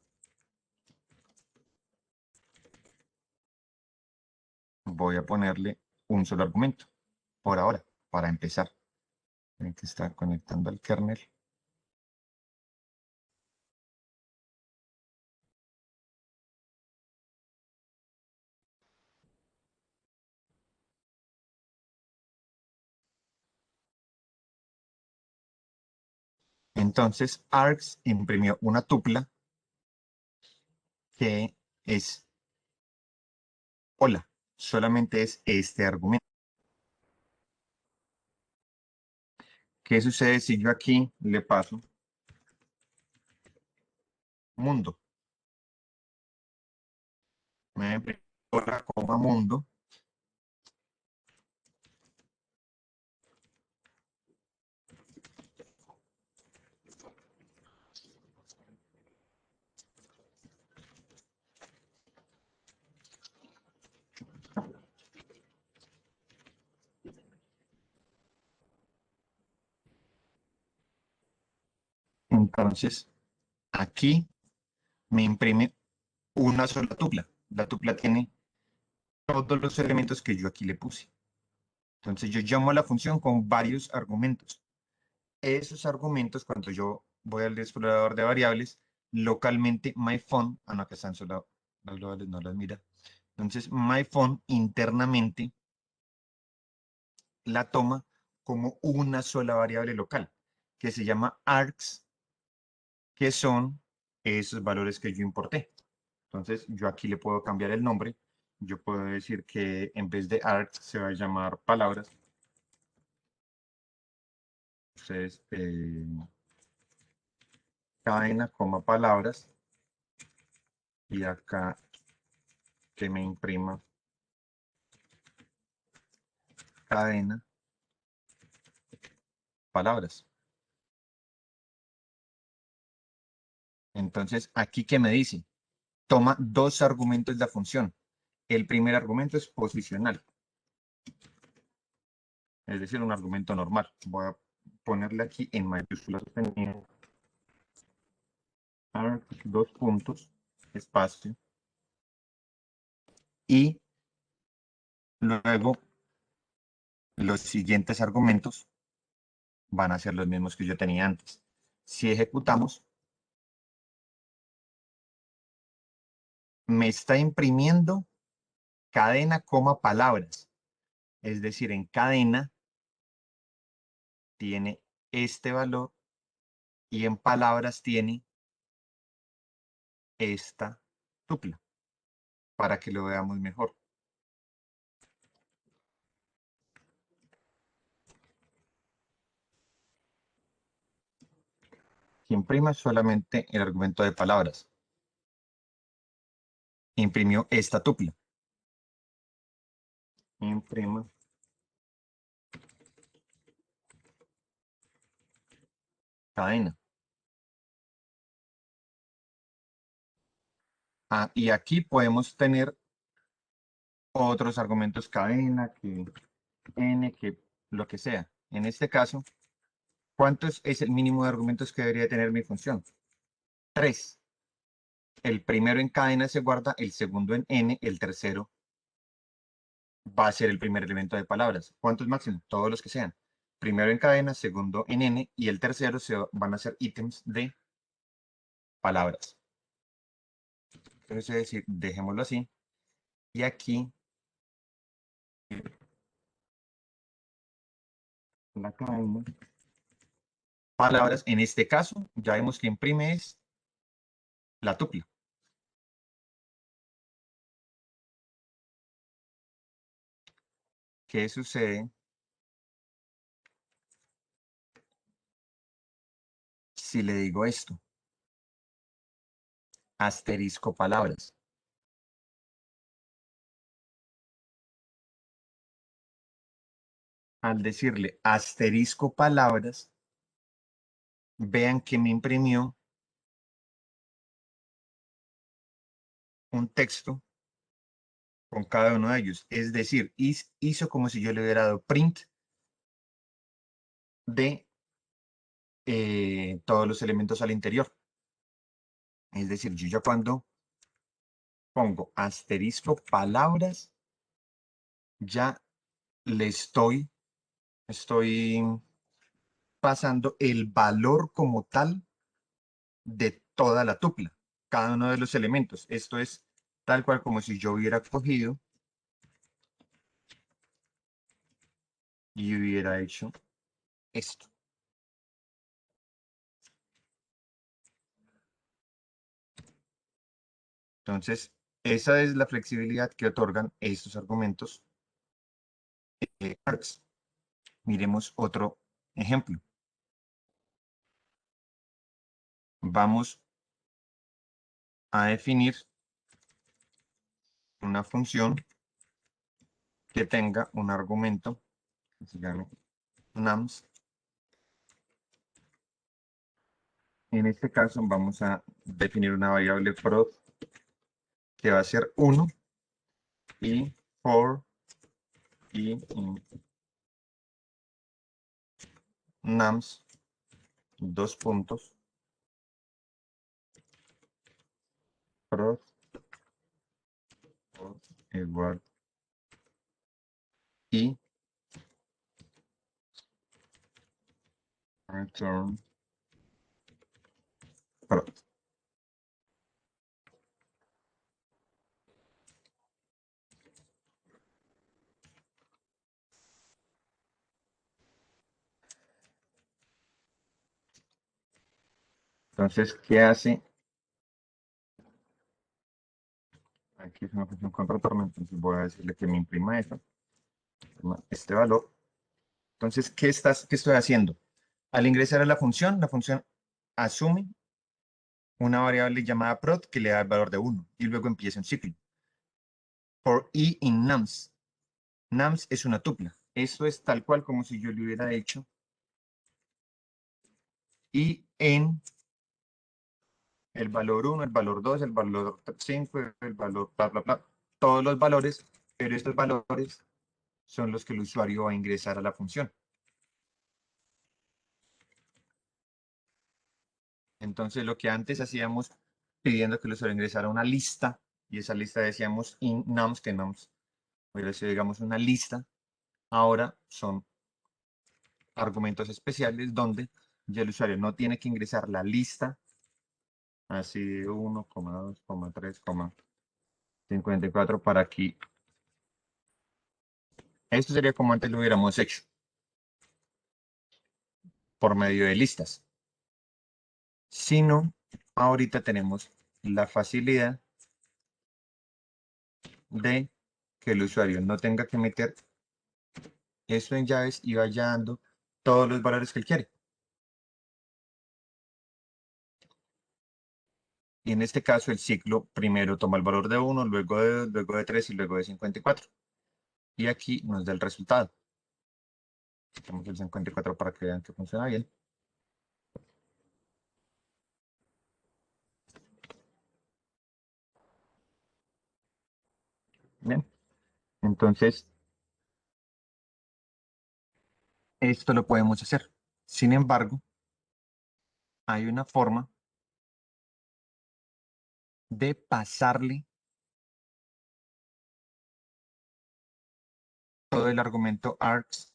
voy a ponerle un solo argumento por ahora, para empezar. Tienen que estar conectando al kernel. Entonces, args imprimió una tupla que es hola, solamente es este argumento. ¿Qué sucede si yo aquí le paso mundo? Me imprime hola, coma mundo. Entonces, aquí me imprime una sola tupla. La tupla tiene todos los elementos que yo aquí le puse. Entonces, yo llamo a la función con varios argumentos. Esos argumentos, cuando yo voy al explorador de variables, localmente myFun, no, acá están solo las globales, no las mira. Entonces, myFun internamente la toma como una sola variable local, que se llama args, que son esos valores que yo importé. Entonces, yo aquí le puedo cambiar el nombre. Yo puedo decir que en vez de args se va a llamar palabras. Entonces, cadena, coma, palabras. Y acá que me imprima cadena, palabras. Entonces, aquí que me dice, toma dos argumentos de la función. El primer argumento es posicional. es decir, un argumento normal. Voy a ponerle aquí en mayúsculas sostenidas, arg, dos puntos, espacio, y luego los siguientes argumentos van a ser los mismos que yo tenía antes. Si ejecutamos, me está imprimiendo cadena, coma, palabras. Es decir, en cadena tiene este valor y en palabras tiene esta tupla, para que lo veamos mejor. Si imprima solamente el argumento de palabras, imprimió esta tupla. Imprima cadena. Ah, y aquí podemos tener otros argumentos cadena, que n, que lo que sea. En este caso, ¿cuántos es el mínimo de argumentos que debería tener mi función? 3. El primero en cadena se guarda, el segundo en n, el tercero va a ser el primer elemento de palabras. ¿Cuántos máximo? Todos los que sean. Primero en cadena, segundo en n y el tercero van a ser ítems de palabras. Entonces, es decir, dejémoslo así. Y aquí la cadena. Palabras, en este caso, ya vemos que imprime es la tupla. ¿Qué sucede si le digo esto? Asterisco palabras. Al decirle asterisco palabras, vean que me imprimió un texto con cada uno de ellos. Es decir, hizo como si yo le hubiera dado print de todos los elementos al interior. Es decir, yo ya cuando pongo asterisco palabras, ya le estoy pasando el valor como tal de toda la tupla, cada uno de los elementos. Esto es tal cual como si yo hubiera cogido y hubiera hecho esto. Entonces, esa es la flexibilidad que otorgan estos argumentos args. Miremos otro ejemplo. Vamos a definir una función que tenga un argumento que se llame nums. En este caso vamos a definir una variable prod que va a ser 1 y for y nums, dos puntos, prod igual y return prod. Entonces, ¿qué hace? Aquí es una función con retorno, entonces voy a decirle que me imprima este valor. Entonces, ¿qué estoy haciendo? Al ingresar a la función asume una variable llamada prod que le da el valor de 1 y luego empieza un ciclo. For i in nums. Nums es una tupla. Esto es tal cual como si yo le hubiera hecho i en el valor 1, el valor 2, el valor 5, el valor bla, bla, bla. Todos los valores, pero estos valores son los que el usuario va a ingresar a la función. Entonces, lo que antes hacíamos pidiendo que el usuario ingresara una lista, y esa lista decíamos in nums, que nums hubiera sido, digamos, una lista, ahora son argumentos especiales donde ya el usuario no tiene que ingresar la lista, así de 1,2,3,54 para aquí. Esto sería como antes lo hubiéramos hecho, por medio de listas. Sino, ahorita tenemos la facilidad de que el usuario no tenga que meter esto en llaves y vaya dando todos los valores que él quiere. Y en este caso el ciclo primero toma el valor de 1, luego de 3 y luego de 54. Y aquí nos da el resultado. Tenemos el 54 para que vean que funciona bien. Bien. Entonces, esto lo podemos hacer. Sin embargo, hay una forma de pasarle todo el argumento args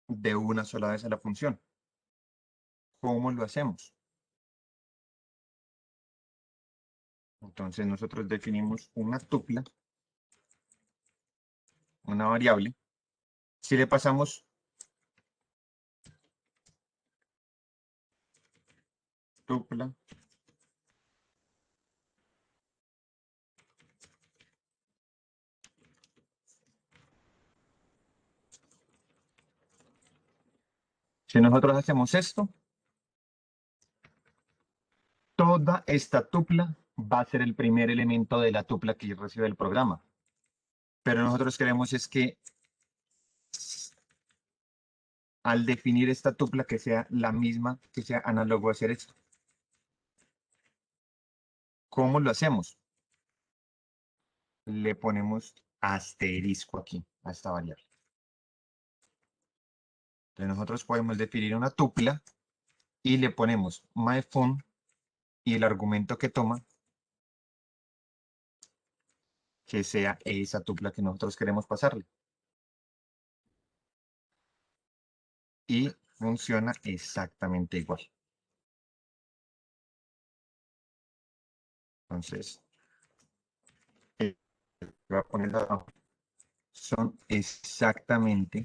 de una sola vez a la función. ¿Cómo lo hacemos? Entonces nosotros definimos una tupla, una variable. Si le pasamos tupla si nosotros hacemos esto, toda esta tupla va a ser el primer elemento de la tupla que recibe el programa. Pero nosotros queremos es que al definir esta tupla que sea la misma, que sea análogo a hacer esto. ¿Cómo lo hacemos? Le ponemos asterisco aquí a esta variable. Entonces nosotros podemos definir una tupla y le ponemos myFun y el argumento que toma que sea esa tupla que nosotros queremos pasarle. Y funciona exactamente igual. Entonces, voy a poner abajo. Son exactamente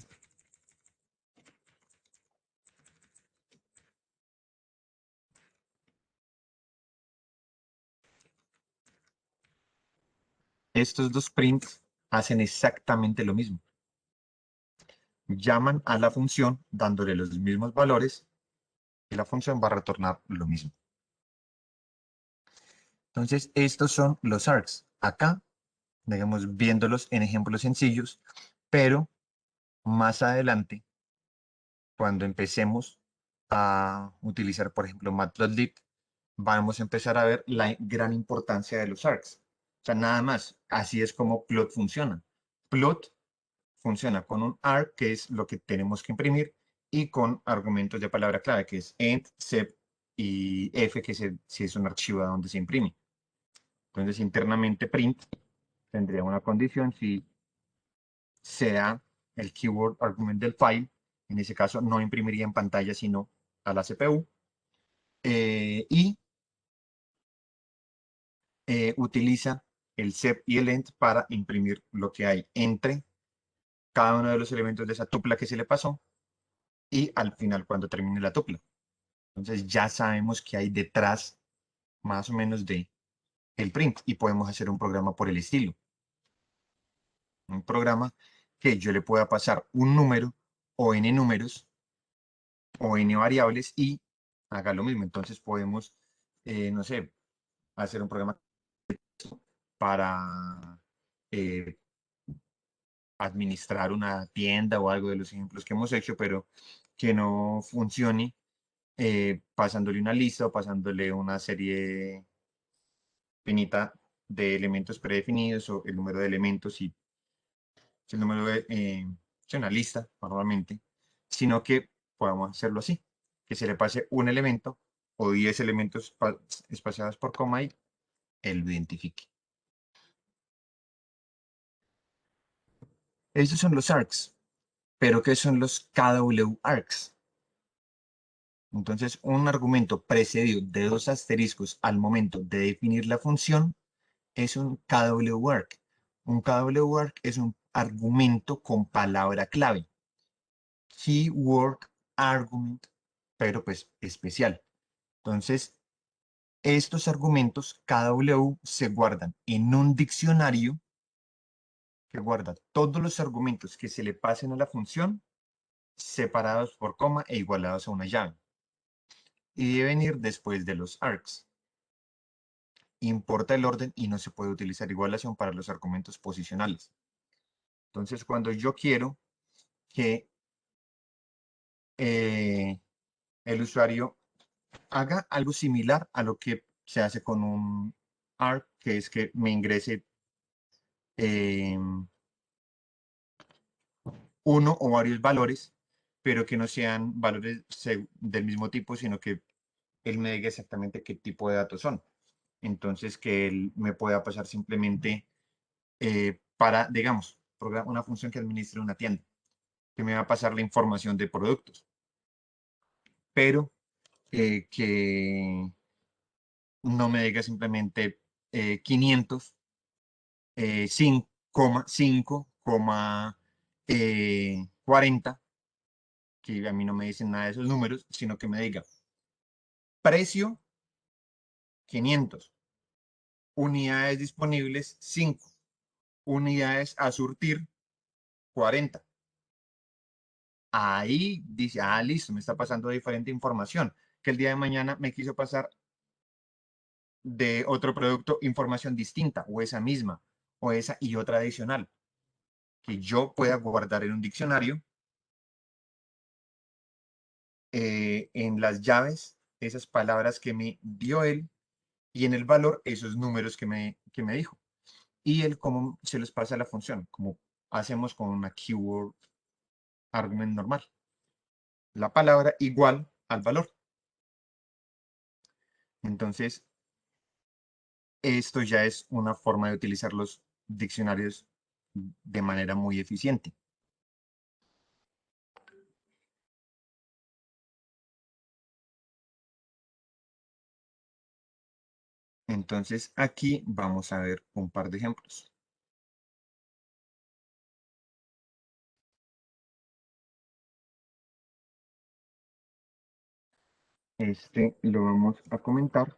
estos dos prints hacen exactamente lo mismo. Llaman a la función dándole los mismos valores y la función va a retornar lo mismo. Entonces, estos son los args. Acá, digamos, viéndolos en ejemplos sencillos, pero más adelante, cuando empecemos a utilizar, por ejemplo, Matplotlib, vamos a empezar a ver la gran importancia de los args. O sea, nada más, así es como plot funciona. Plot funciona con un arg, que es lo que tenemos que imprimir, y con argumentos de palabra clave, que es ent, sep y f, que si es un archivo donde se imprime. Entonces, internamente print tendría una condición si sea el keyword argument del file. En ese caso, no imprimiría en pantalla, sino a la CPU. Y utiliza el sep y el ent para imprimir lo que hay entre cada uno de los elementos de esa tupla que se le pasó y al final cuando termine la tupla. Entonces ya sabemos que hay detrás más o menos de el print y podemos hacer un programa por el estilo. Un programa que yo le pueda pasar un número o n números o n variables y haga lo mismo. Entonces podemos, no sé, hacer un programa para administrar una tienda o algo de los ejemplos que hemos hecho, pero que no funcione pasándole una lista o pasándole una serie finita de elementos predefinidos o el número de elementos, y el número es una lista normalmente, sino que podemos hacerlo así, que se le pase un elemento o 10 elementos espaciados por coma y él lo identifique. Estos son los args, pero ¿qué son los KW-args? Entonces, un argumento precedido de dos asteriscos al momento de definir la función es un KW-arg. Un KW-arg es un argumento con palabra clave. Keyword argument, pero pues especial. Entonces, estos argumentos KW se guardan en un diccionario que guarda todos los argumentos que se le pasen a la función separados por coma e igualados a una llave. Y deben ir después de los args. Importa el orden y no se puede utilizar igualación para los argumentos posicionales. Entonces, cuando yo quiero que el usuario haga algo similar a lo que se hace con un arg, que es que me ingrese uno o varios valores, pero que no sean valores del mismo tipo, sino que él me diga exactamente qué tipo de datos son. Entonces, que él me pueda pasar simplemente para, digamos, una función que administre una tienda, que me va a pasar la información de productos, pero que no me diga simplemente 500, 5,5,40, que a mí no me dicen nada de esos números, sino que me diga precio 500, unidades disponibles 5, unidades a surtir 40. Ahí dice, ah, listo, me está pasando diferente información, que el día de mañana me quiso pasar de otro producto información distinta, o esa misma, o esa y otra adicional, que yo pueda guardar en un diccionario, en las llaves, esas palabras que me dio él, y en el valor, esos números que me dijo. Y el cómo se les pasa a la función, como hacemos con una keyword argument normal. La palabra igual al valor. Entonces, esto ya es una forma de utilizar los diccionarios de manera muy eficiente. Entonces, aquí vamos a ver un par de ejemplos. Este lo vamos a comentar.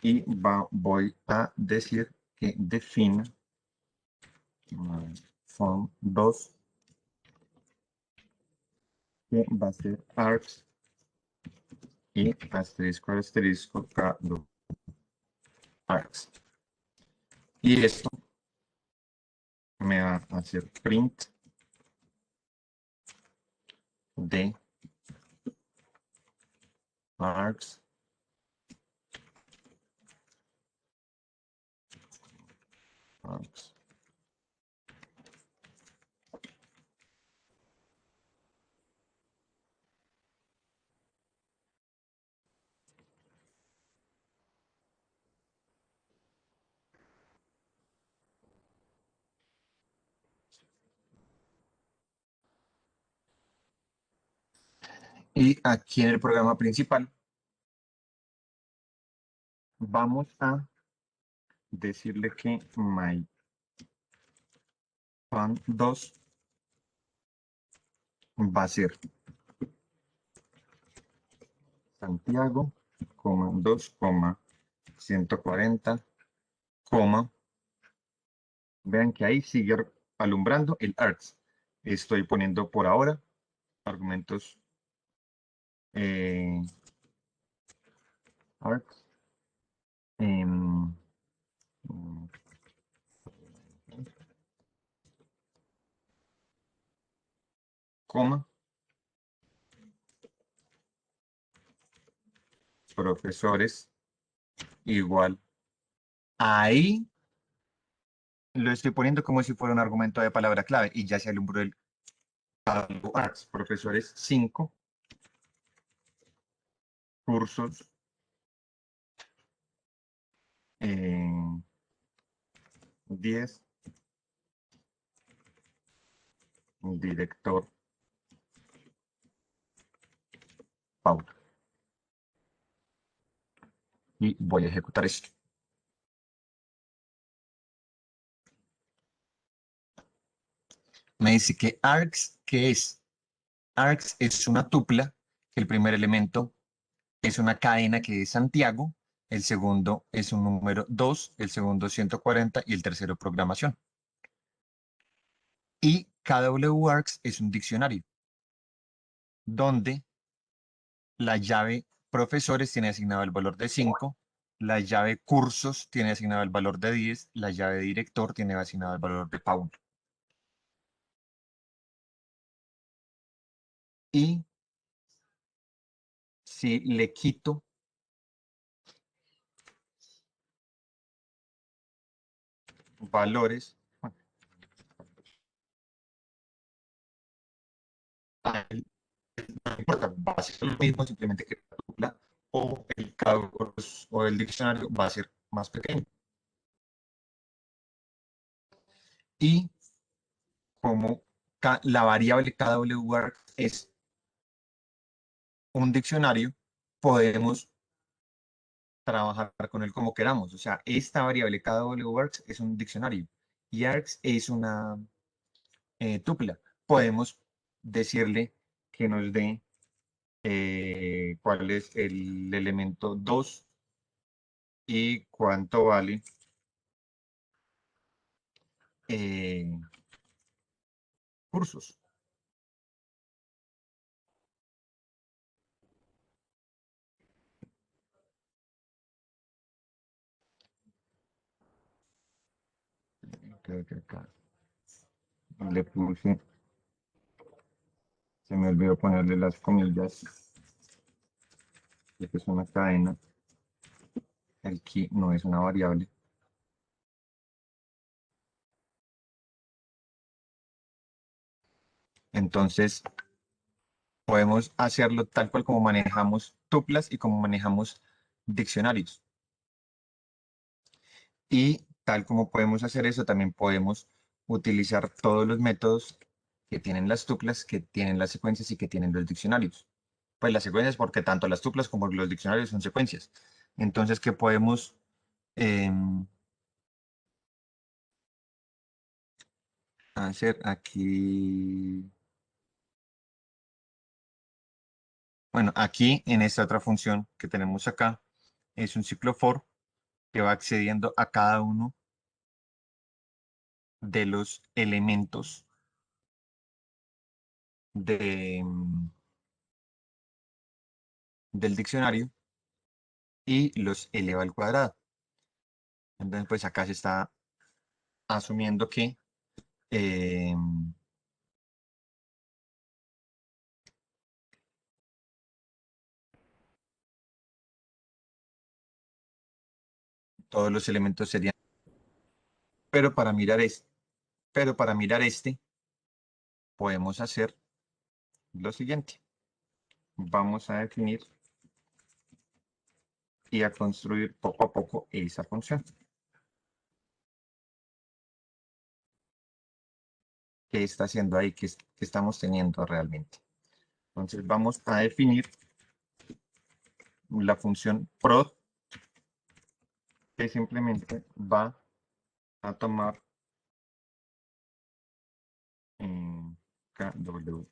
Y voy a decir que define form 2, que va a ser args y asterisco asterisco k2 args. Y esto me va a hacer print de args args. Y aquí en el programa principal vamos a decirle que my fan 2 va a ser Santiago, 2, 140, vean que ahí sigue alumbrando el args. Estoy poniendo por ahora argumentos args. coma, profesores igual. Ahí lo estoy poniendo como si fuera un argumento de palabra clave y ya se alumbró el ARCS. Profesores 5, cursos 10, director Paula. Y voy a ejecutar esto. Me dice que ARCS, ¿qué es? ARCS es una tupla, que el primer elemento es una cadena que es Santiago, el segundo es un número 2, el segundo 140 y el tercero programación. Y KWARCS es un diccionario, donde la llave profesores tiene asignado el valor de 5, la llave cursos tiene asignado el valor de 10, la llave director tiene asignado el valor de Paulo. Y si le quito valores, no importa, va a ser lo mismo, simplemente que la tupla o el KWARCS o el diccionario va a ser más pequeño. Y como la variable KWARCS es un diccionario, podemos trabajar con él como queramos. O sea, esta variable KWARCS es un diccionario y ARCS es una tupla. Podemos decirle que nos dé cuál es el elemento 2 y cuánto vale cursos. Creo que acá le puse, se me olvidó ponerle las comillas, que es una cadena, el key no es una variable. Entonces, podemos hacerlo tal cual como manejamos tuplas y como manejamos diccionarios. Y tal como podemos hacer eso, también podemos utilizar todos los métodos que tienen las tuplas, que tienen las secuencias y que tienen los diccionarios. Pues las secuencias, porque tanto las tuplas como los diccionarios son secuencias. Entonces, ¿qué podemos hacer aquí? Bueno, aquí en esta otra función que tenemos acá, es un ciclo for que va accediendo a cada uno de los elementos de, del diccionario y los eleva al cuadrado. Entonces, pues acá se está asumiendo que todos los elementos serían. Pero para mirar este, podemos hacer lo siguiente. Vamos a definir y a construir poco a poco esa función. ¿Qué está haciendo ahí? ¿Qué estamos teniendo realmente? Entonces vamos a definir la función prod, que simplemente va a tomar KW,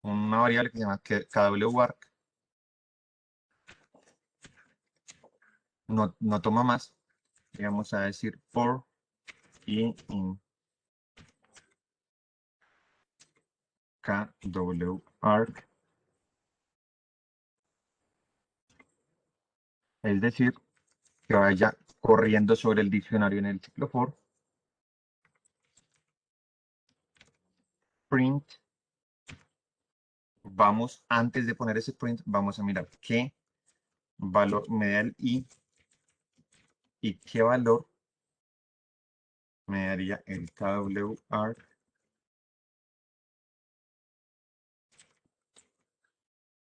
una variable que se llama KWARC, no toma más, y vamos a decir for y in KWARC, es decir, que vaya corriendo sobre el diccionario en el ciclo for, print vamos, antes de poner ese print, vamos a mirar qué valor me da el i y qué valor me daría el kwart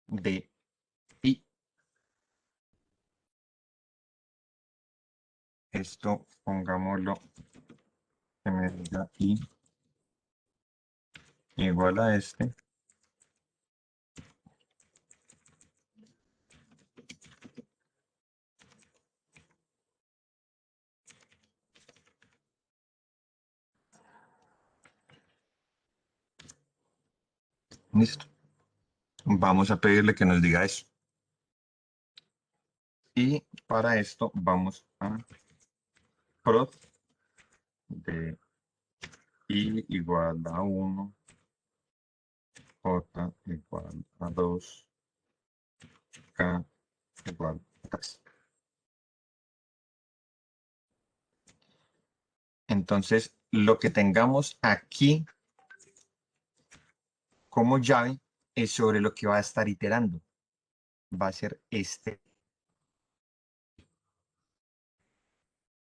de i. Esto pongámoslo que me diga i igual a este. Listo. Vamos a pedirle que nos diga eso. Y para esto vamos a prod de i igual a 1, j igual a 2, k igual a 3. Entonces, lo que tengamos aquí como llave es sobre lo que va a estar iterando. Va a ser este.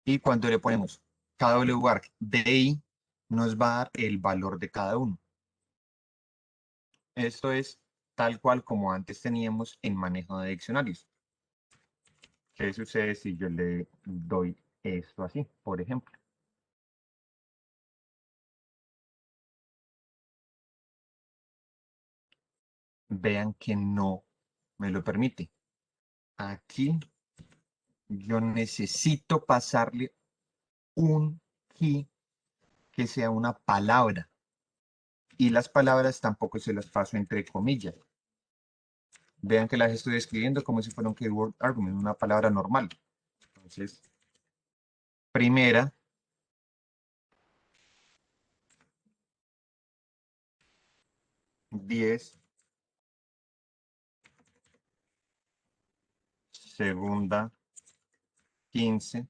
Y cuando le ponemos kwart de i, nos va a dar el valor de cada uno. Esto es tal cual como antes teníamos en manejo de diccionarios. ¿Qué sucede si yo le doy esto así, por ejemplo? Vean que no me lo permite. Aquí yo necesito pasarle un key que sea una palabra. Y las palabras tampoco se las paso entre comillas. Vean que las estoy escribiendo como si fuera un keyword argument, una palabra normal. Entonces, primera, diez, segunda, 15,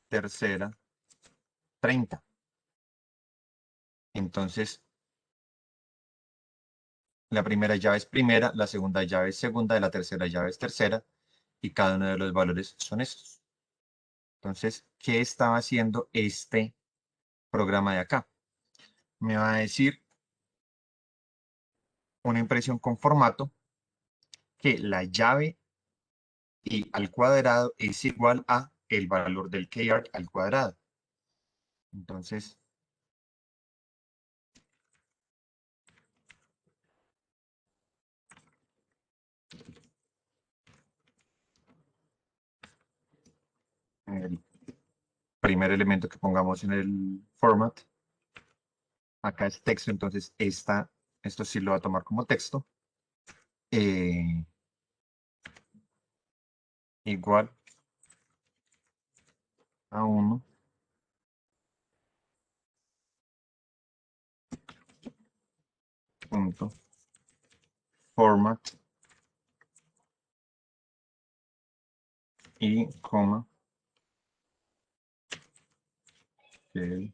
tercera, 30. Entonces, la primera llave es primera, la segunda llave es segunda, la tercera llave es tercera, y cada uno de los valores son estos. Entonces, ¿qué estaba haciendo este programa de acá? Me va a decir una impresión con formato que la llave y al cuadrado es igual a el valor del kart al cuadrado. Entonces, el primer elemento que pongamos en el format, acá es texto, entonces esto sí lo va a tomar como texto. Eh, igual a 1 punto format y coma que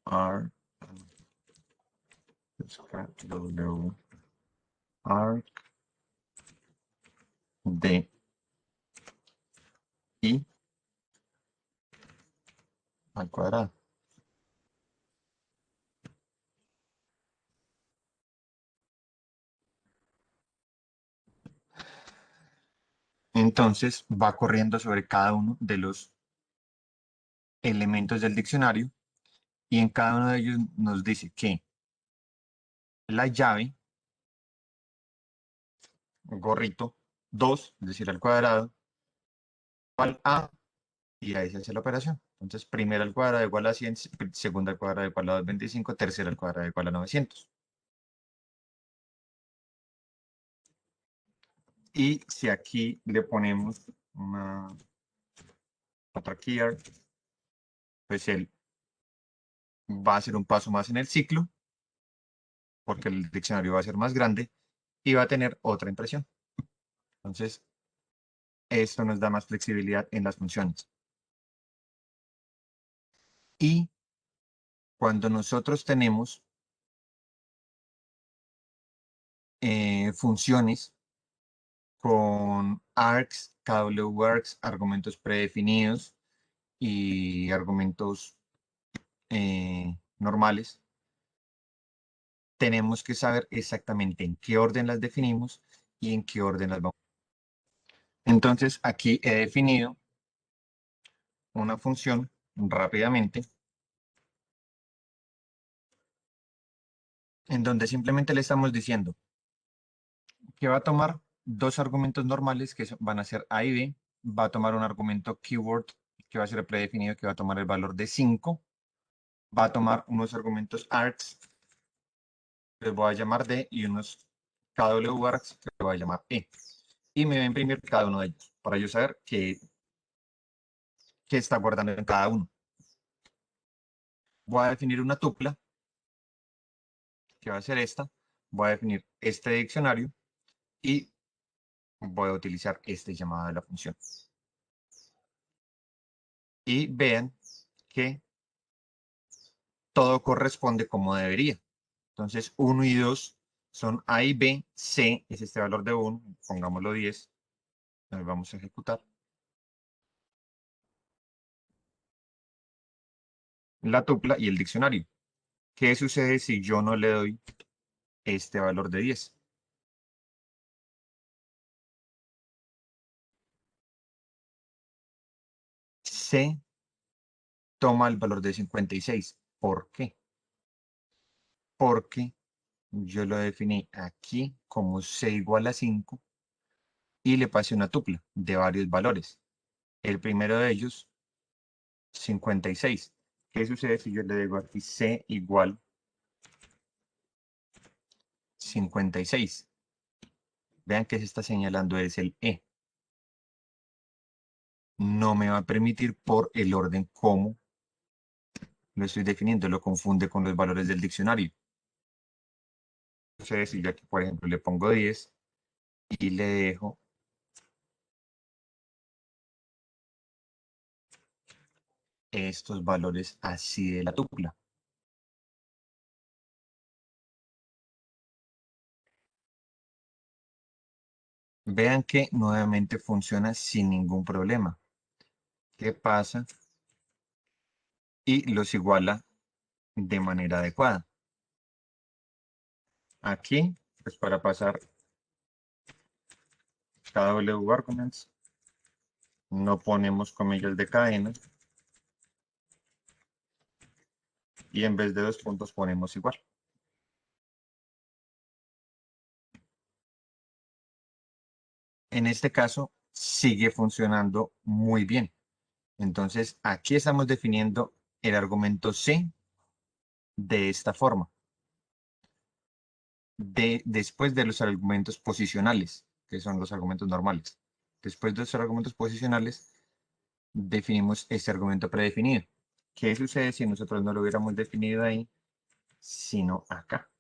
r w arc de i al cuadrado. Entonces va corriendo sobre cada uno de los elementos del diccionario y en cada uno de ellos nos dice que la llave, gorrito, 2, es decir, al cuadrado, igual a, y ahí se hace la operación. Entonces, primera al cuadrado igual a 100, segunda al cuadrado igual a 225, tercera al cuadrado igual a 900. Y si aquí le ponemos otra keyword, pues él va a hacer un paso más en el ciclo, porque el diccionario va a ser más grande y va a tener otra impresión. Entonces, esto nos da más flexibilidad en las funciones. Y cuando nosotros tenemos funciones con args, kwargs, argumentos predefinidos y argumentos normales, tenemos que saber exactamente en qué orden las definimos y en qué orden las vamos. Entonces, aquí he definido una función rápidamente, en donde simplemente le estamos diciendo que va a tomar dos argumentos normales que van a ser A y B, va a tomar un argumento keyword que va a ser predefinido, que va a tomar el valor de 5, va a tomar unos argumentos args, que les voy a llamar D, y unos kwargs, que les voy a llamar E. Y me va a imprimir cada uno de ellos, para yo saber qué está guardando en cada uno. Voy a definir una tupla, que va a ser esta. Voy a definir este diccionario y voy a utilizar este llamado de la función. Y vean que todo corresponde como debería. Entonces, 1 y 2 son A y B. C es este valor de 1, pongámoslo 10. Vamos a ejecutar. La tupla y el diccionario. ¿Qué sucede si yo no le doy este valor de 10? C toma el valor de 56. ¿Por qué? Porque yo lo definí aquí como C igual a 5 y le pasé una tupla de varios valores. El primero de ellos, 56. ¿Qué sucede si yo le digo aquí C igual 56? Vean que se está señalando es el E. No me va a permitir por el orden como lo estoy definiendo, lo confunde con los valores del diccionario. ¿Qué sucede si yo aquí, por ejemplo, le pongo 10 y le dejo estos valores así de la tupla? Vean que nuevamente funciona sin ningún problema. ¿Qué pasa? Y los iguala de manera adecuada. Aquí, pues para pasar KW arguments, no ponemos comillas de cadena y en vez de 2 puntos ponemos igual. En este caso, sigue funcionando muy bien. Entonces, aquí estamos definiendo el argumento C de esta forma. Después de los argumentos posicionales, que son los argumentos normales. Después de los argumentos posicionales, definimos este argumento predefinido. ¿Qué sucede si nosotros no lo hubiéramos definido ahí, sino acá?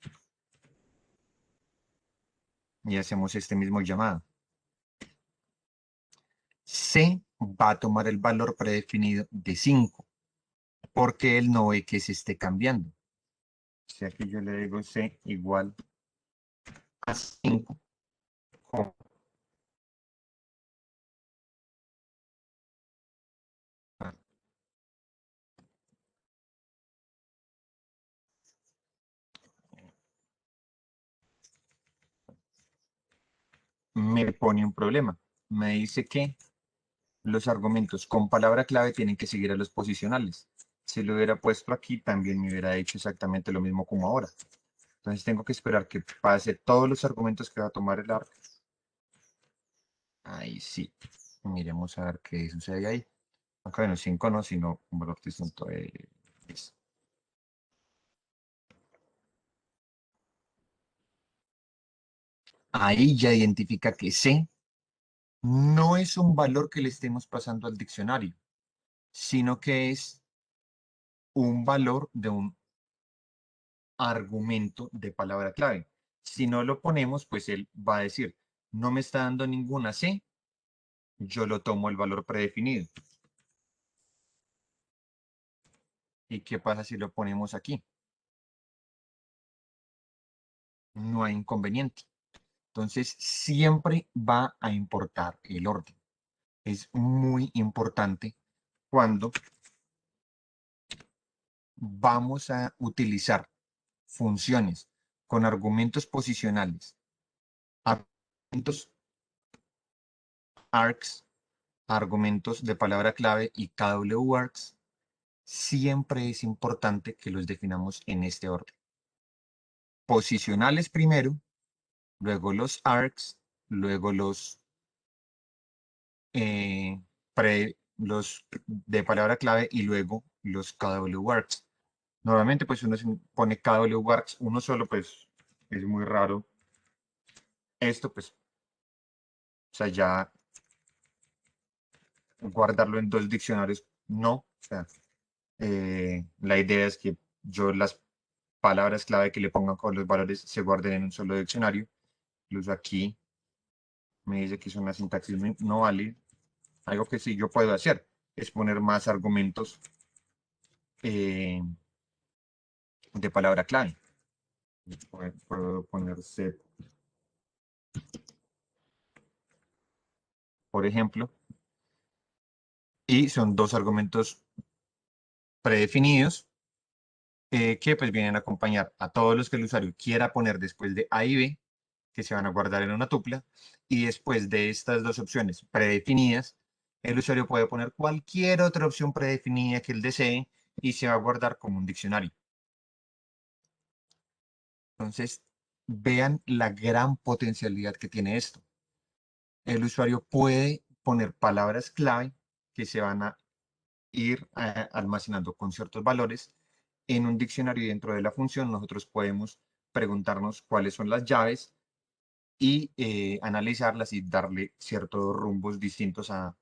Y hacemos este mismo llamado. C va a tomar el valor predefinido de 5, porque él no ve que se esté cambiando. Si aquí yo le digo C igual a 5, me pone un problema. Me dice que los argumentos con palabra clave tienen que seguir a los posicionales. Si lo hubiera puesto aquí, también me hubiera hecho exactamente lo mismo como ahora. Entonces tengo que esperar que pase todos los argumentos que va a tomar el arc. Ahí sí. Miremos a ver qué sucede ahí. Acá bueno, 5 no, sino un valor distinto de 10. Ahí ya identifica que C no es un valor que le estemos pasando al diccionario, sino que es un valor de un argumento de palabra clave. Si no lo ponemos, pues él va a decir, no me está dando ninguna C, yo lo tomo el valor predefinido. ¿Y qué pasa si lo ponemos aquí? No hay inconveniente. Entonces, siempre va a importar el orden. Es muy importante cuando vamos a utilizar funciones con argumentos posicionales, argumentos args, argumentos de palabra clave y KW-args, siempre es importante que los definamos en este orden. Posicionales primero, luego los args, luego los de palabra clave y luego los KW-args. Normalmente pues uno se pone KW-args uno solo, pues es muy raro. Esto pues, o sea, ya guardarlo en dos diccionarios, no. O sea, la idea es que yo las palabras clave que le pongan con los valores se guarden en un solo diccionario. Incluso aquí me dice que es una sintaxis no válida. Algo que sí yo puedo hacer es poner más argumentos de palabra clave. Puedo poner set, por ejemplo, y son dos argumentos predefinidos que pues vienen a acompañar a todos los que el usuario quiera poner después de A y B, que se van a guardar en una tupla, y después de estas dos opciones predefinidas, el usuario puede poner cualquier otra opción predefinida que él desee y se va a guardar como un diccionario. Entonces, vean la gran potencialidad que tiene esto. El usuario puede poner palabras clave que se van a ir almacenando con ciertos valores en un diccionario y dentro de la función nosotros podemos preguntarnos cuáles son las llaves y analizarlas y darle ciertos rumbos distintos a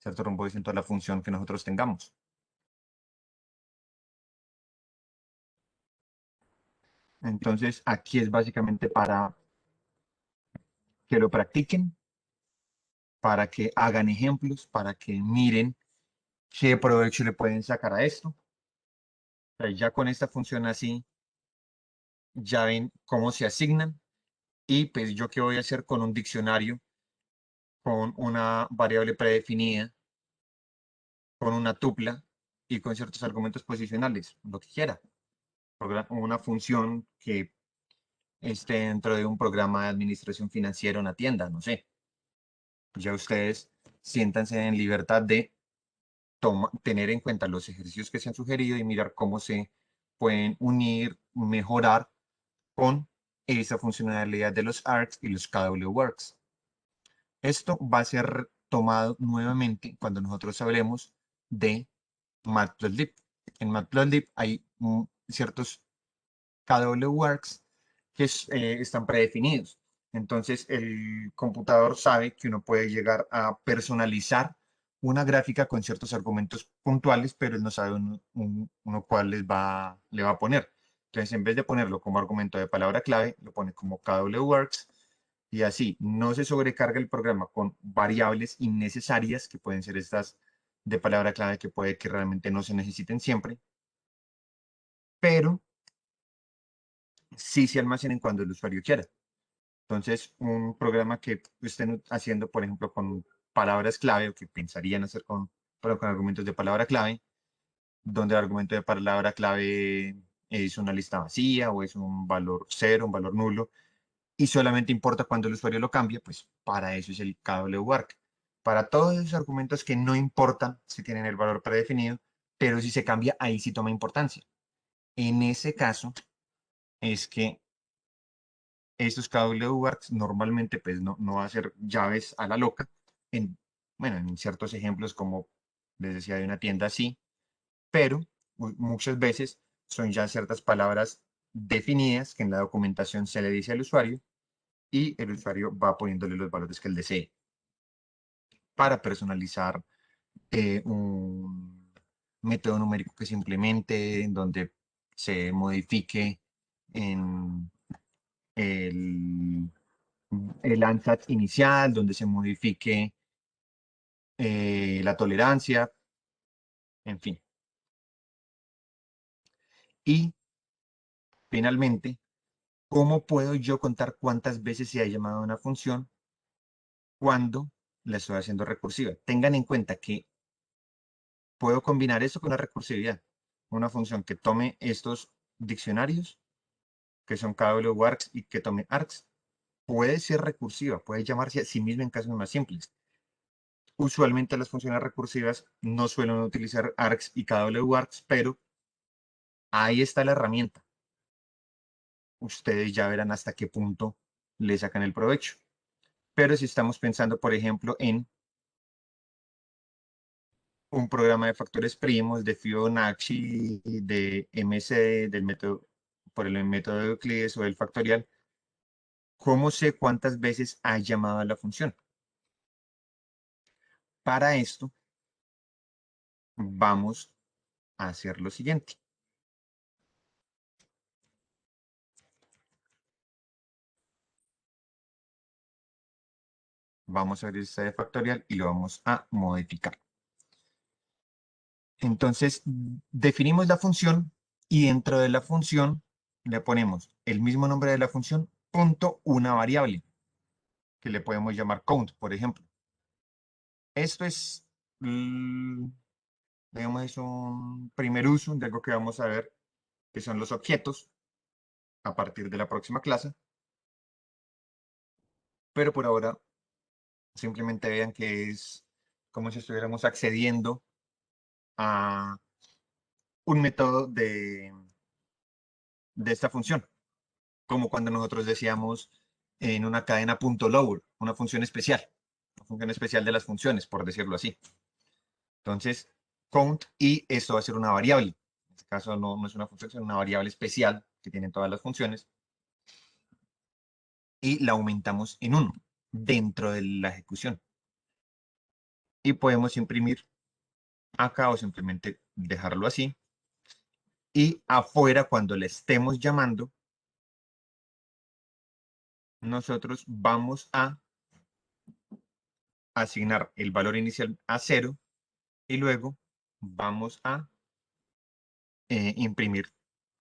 la función que nosotros tengamos. Entonces, aquí es básicamente para que lo practiquen, para que hagan ejemplos, para que miren qué provecho le pueden sacar a esto. O sea, ya con esta función así, ya ven cómo se asignan y pues yo qué voy a hacer con un diccionario, con una variable predefinida, con una tupla y con ciertos argumentos posicionales, lo que quiera. Una función que esté dentro de un programa de administración financiera, una tienda, no sé. Ya ustedes siéntanse en libertad de tener en cuenta los ejercicios que se han sugerido y mirar cómo se pueden unir, mejorar con esa funcionalidad de los ARCs y los KW-works. Esto va a ser tomado nuevamente cuando nosotros hablemos de Matplotlib. En Matplotlib hay ciertos KW-works que están predefinidos. Entonces el computador sabe que uno puede llegar a personalizar una gráfica con ciertos argumentos puntuales, pero él no sabe uno cuál le va a poner. Entonces, en vez de ponerlo como argumento de palabra clave, lo pone como KW-works y así no se sobrecarga el programa con variables innecesarias, que pueden ser estas de palabra clave que puede que realmente no se necesiten siempre, pero sí se almacenen cuando el usuario quiera. Entonces, un programa que estén haciendo, por ejemplo, con palabras clave o que pensarían hacer pero con argumentos de palabra clave, donde el argumento de palabra clave es una lista vacía o es un valor cero, un valor nulo, y solamente importa cuando el usuario lo cambia, pues para eso es el KW-work. Para todos esos argumentos que no importan si tienen el valor predefinido, pero si se cambia, ahí sí toma importancia. En ese caso, es que estos KW-works normalmente pues no va a ser llaves a la loca. Bueno, en ciertos ejemplos, como les decía, de una tienda así, pero muchas veces son ya ciertas palabras definidas que en la documentación se le dice al usuario y el usuario va poniéndole los valores que él desee para personalizar un método numérico que se implemente, en donde se modifique en el ANSAT inicial, donde se modifique la tolerancia, en fin. Y finalmente, ¿Cómo puedo yo contar cuántas veces se ha llamado a una función cuando la estoy haciendo recursiva? Tengan en cuenta que puedo combinar eso con la recursividad. Una función que tome estos diccionarios, que son KW-args y que tome args, puede ser recursiva, puede llamarse a sí misma en casos más simples. Usualmente las funciones recursivas no suelen utilizar args y KW-args, pero ahí está la herramienta. Ustedes ya verán hasta qué punto le sacan el provecho. Pero si estamos pensando, por ejemplo, en un programa de factores primos, de Fibonacci, de MCD, del método, por el método de Euclides o del factorial, ¿cómo sé cuántas veces ha llamado a la función? Para esto, vamos a hacer lo siguiente. Vamos a abrir esta de factorial y lo vamos a modificar. Entonces, definimos la función y dentro de la función le ponemos el mismo nombre de la función, punto, una variable, que le podemos llamar count, por ejemplo. Esto es, digamos, es un primer uso de algo que vamos a ver, que son los objetos, a partir de la próxima clase. Pero por ahora, simplemente vean que es como si estuviéramos accediendo a un método de esta función, como cuando nosotros decíamos en una cadena punto lower, una función especial de las funciones, por decirlo así. Entonces, count y esto va a ser una variable. En este caso no es una función, es una variable especial que tienen todas las funciones y la aumentamos en 1 dentro de la ejecución. Y podemos imprimir acá o simplemente dejarlo así. Y afuera, cuando le estemos llamando, nosotros vamos a asignar el valor inicial a 0 y luego vamos a imprimir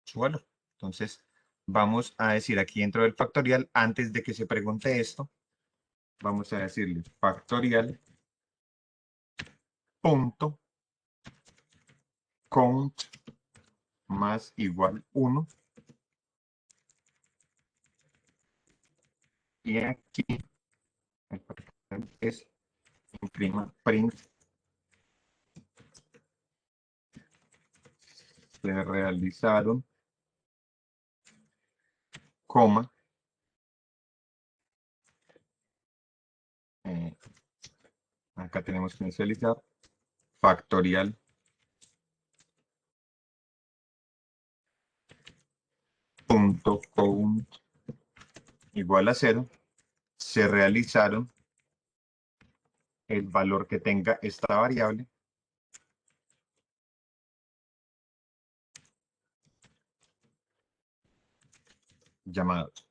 su valor. Entonces, vamos a decir aquí dentro del factorial, antes de que se pregunte esto, vamos a decirle factorial punto count más igual 1. Y aquí el factorial es imprima print se realizaron, coma, acá tenemos que inicializar factorial punto count igual a 0, se realizaron el valor que tenga esta variable llamados.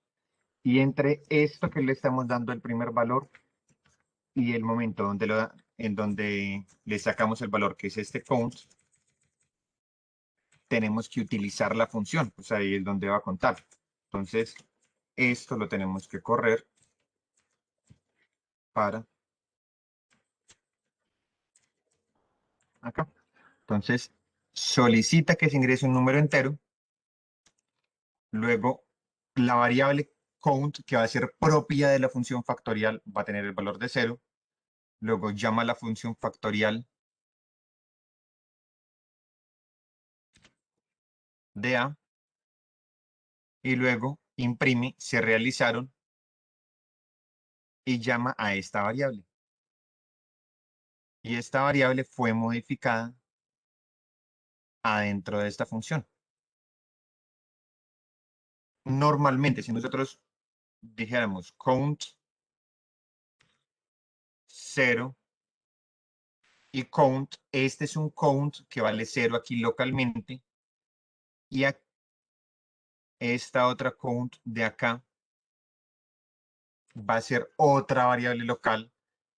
Y entre esto que le estamos dando el primer valor y el momento donde en donde le sacamos el valor, que es este count, tenemos que utilizar la función, pues ahí es donde va a contar. Entonces, esto lo tenemos que correr para acá. Entonces, solicita que se ingrese un número entero. Luego, la variable count, que va a ser propia de la función factorial, va a tener el valor de 0. Luego llama a la función factorial de A. Y luego imprime, se realizaron y llama a esta variable. Y esta variable fue modificada adentro de esta función. Normalmente, si nosotros dijéramos count 0 y count, este es un count que vale 0 aquí localmente y esta otra count de acá va a ser otra variable local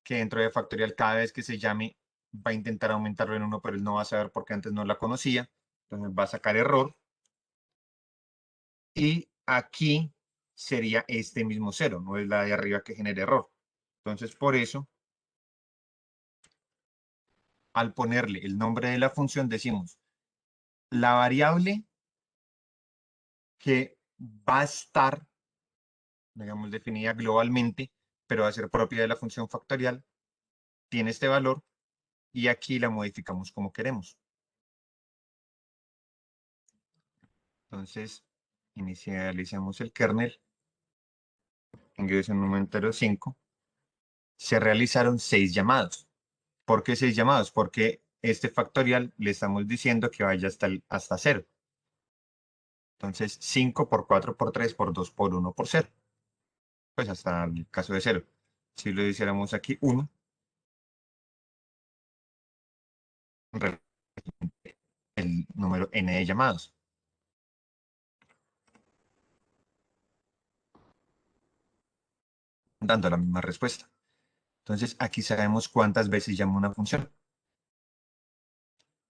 que dentro de factorial cada vez que se llame va a intentar aumentarlo en 1, pero él no va a saber porque antes no la conocía. Entonces va a sacar error. Y aquí sería este mismo 0, no es la de arriba que genera error. Entonces, por eso, al ponerle el nombre de la función, decimos la variable que va a estar, digamos, definida globalmente, pero va a ser propia de la función factorial, tiene este valor y aquí la modificamos como queremos. Entonces, inicialicemos el kernel, ingreso en número entero 5, se realizaron 6 llamados. ¿Por qué 6 llamados? Porque este factorial le estamos diciendo que vaya hasta 0. Entonces, 5 por 4 por 3 por 2 por 1 por 0. Pues hasta el caso de 0. Si lo hiciéramos aquí 1, el número n de llamados. Dando la misma respuesta. Entonces, aquí sabemos cuántas veces llama una función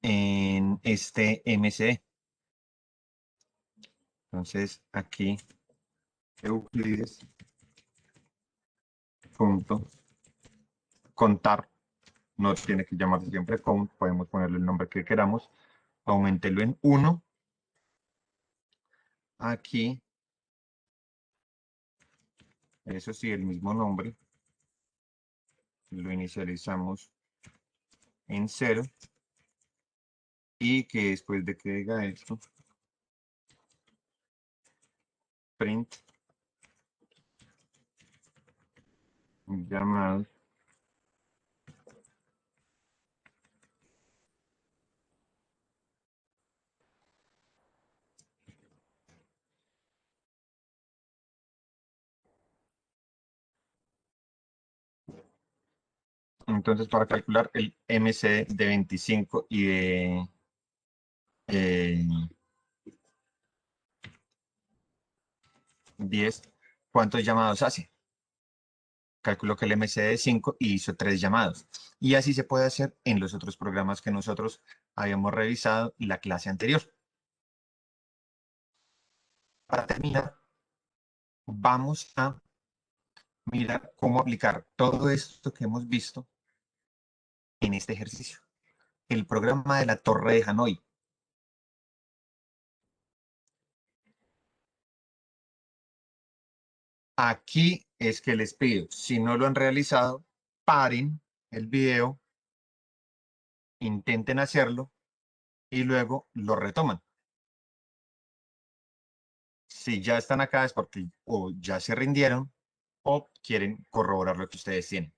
en este MCE. Entonces, aquí Euclides punto contar, no tiene que llamarse siempre count, podemos ponerle el nombre que queramos, aumentélo en 1. Aquí, eso sí, el mismo nombre, lo inicializamos en 0 y que después de que diga esto, print llamado entonces para calcular el MC de 25 y de 10, ¿cuántos llamados hace? Calculó que el MC de 5 y hizo 3 llamados. Y así se puede hacer en los otros programas que nosotros habíamos revisado en la clase anterior. Para terminar, vamos a mirar cómo aplicar todo esto que hemos visto en este ejercicio. El programa de la Torre de Hanói. Aquí es que les pido, si no lo han realizado, paren el video, intenten hacerlo y luego lo retoman. Si ya están acá es porque o ya se rindieron o quieren corroborar lo que ustedes tienen.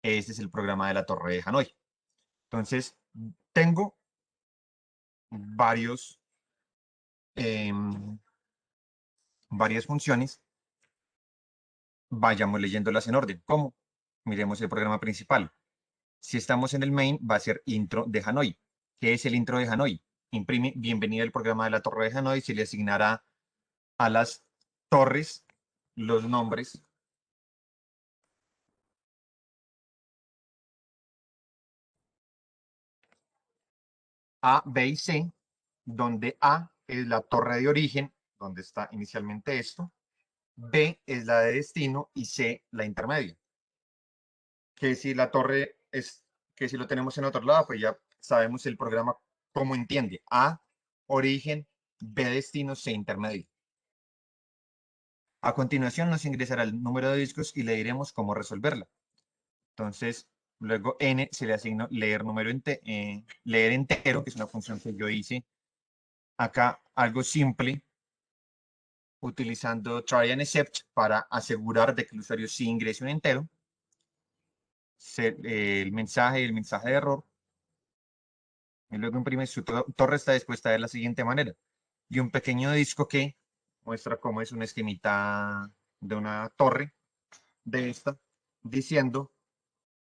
Este es el programa de la Torre de Hanói. Entonces, tengo varias funciones. Vayamos leyéndolas en orden. ¿Cómo? Miremos el programa principal. Si estamos en el main, va a ser intro de Hanói. ¿Qué es el intro de Hanói? Imprime bienvenida al programa de la Torre de Hanói. Se le asignará a las torres los nombres A, B y C, donde A es la torre de origen, donde está inicialmente esto, B es la de destino y C la intermedia. Que si la torre es, que si lo tenemos en otro lado, pues ya sabemos el programa cómo entiende. A, origen, B, destino, C, intermedio. A continuación nos ingresará el número de discos y le diremos cómo resolverla. Entonces, luego N se le asigna leer leer entero, que es una función que yo hice acá, algo simple, utilizando try and except para asegurar de que el usuario sí ingrese un entero. El mensaje de error, y luego imprime su torre está dispuesta de la siguiente manera. Y un pequeño disco que muestra cómo es una esquemita de una torre de esta, diciendo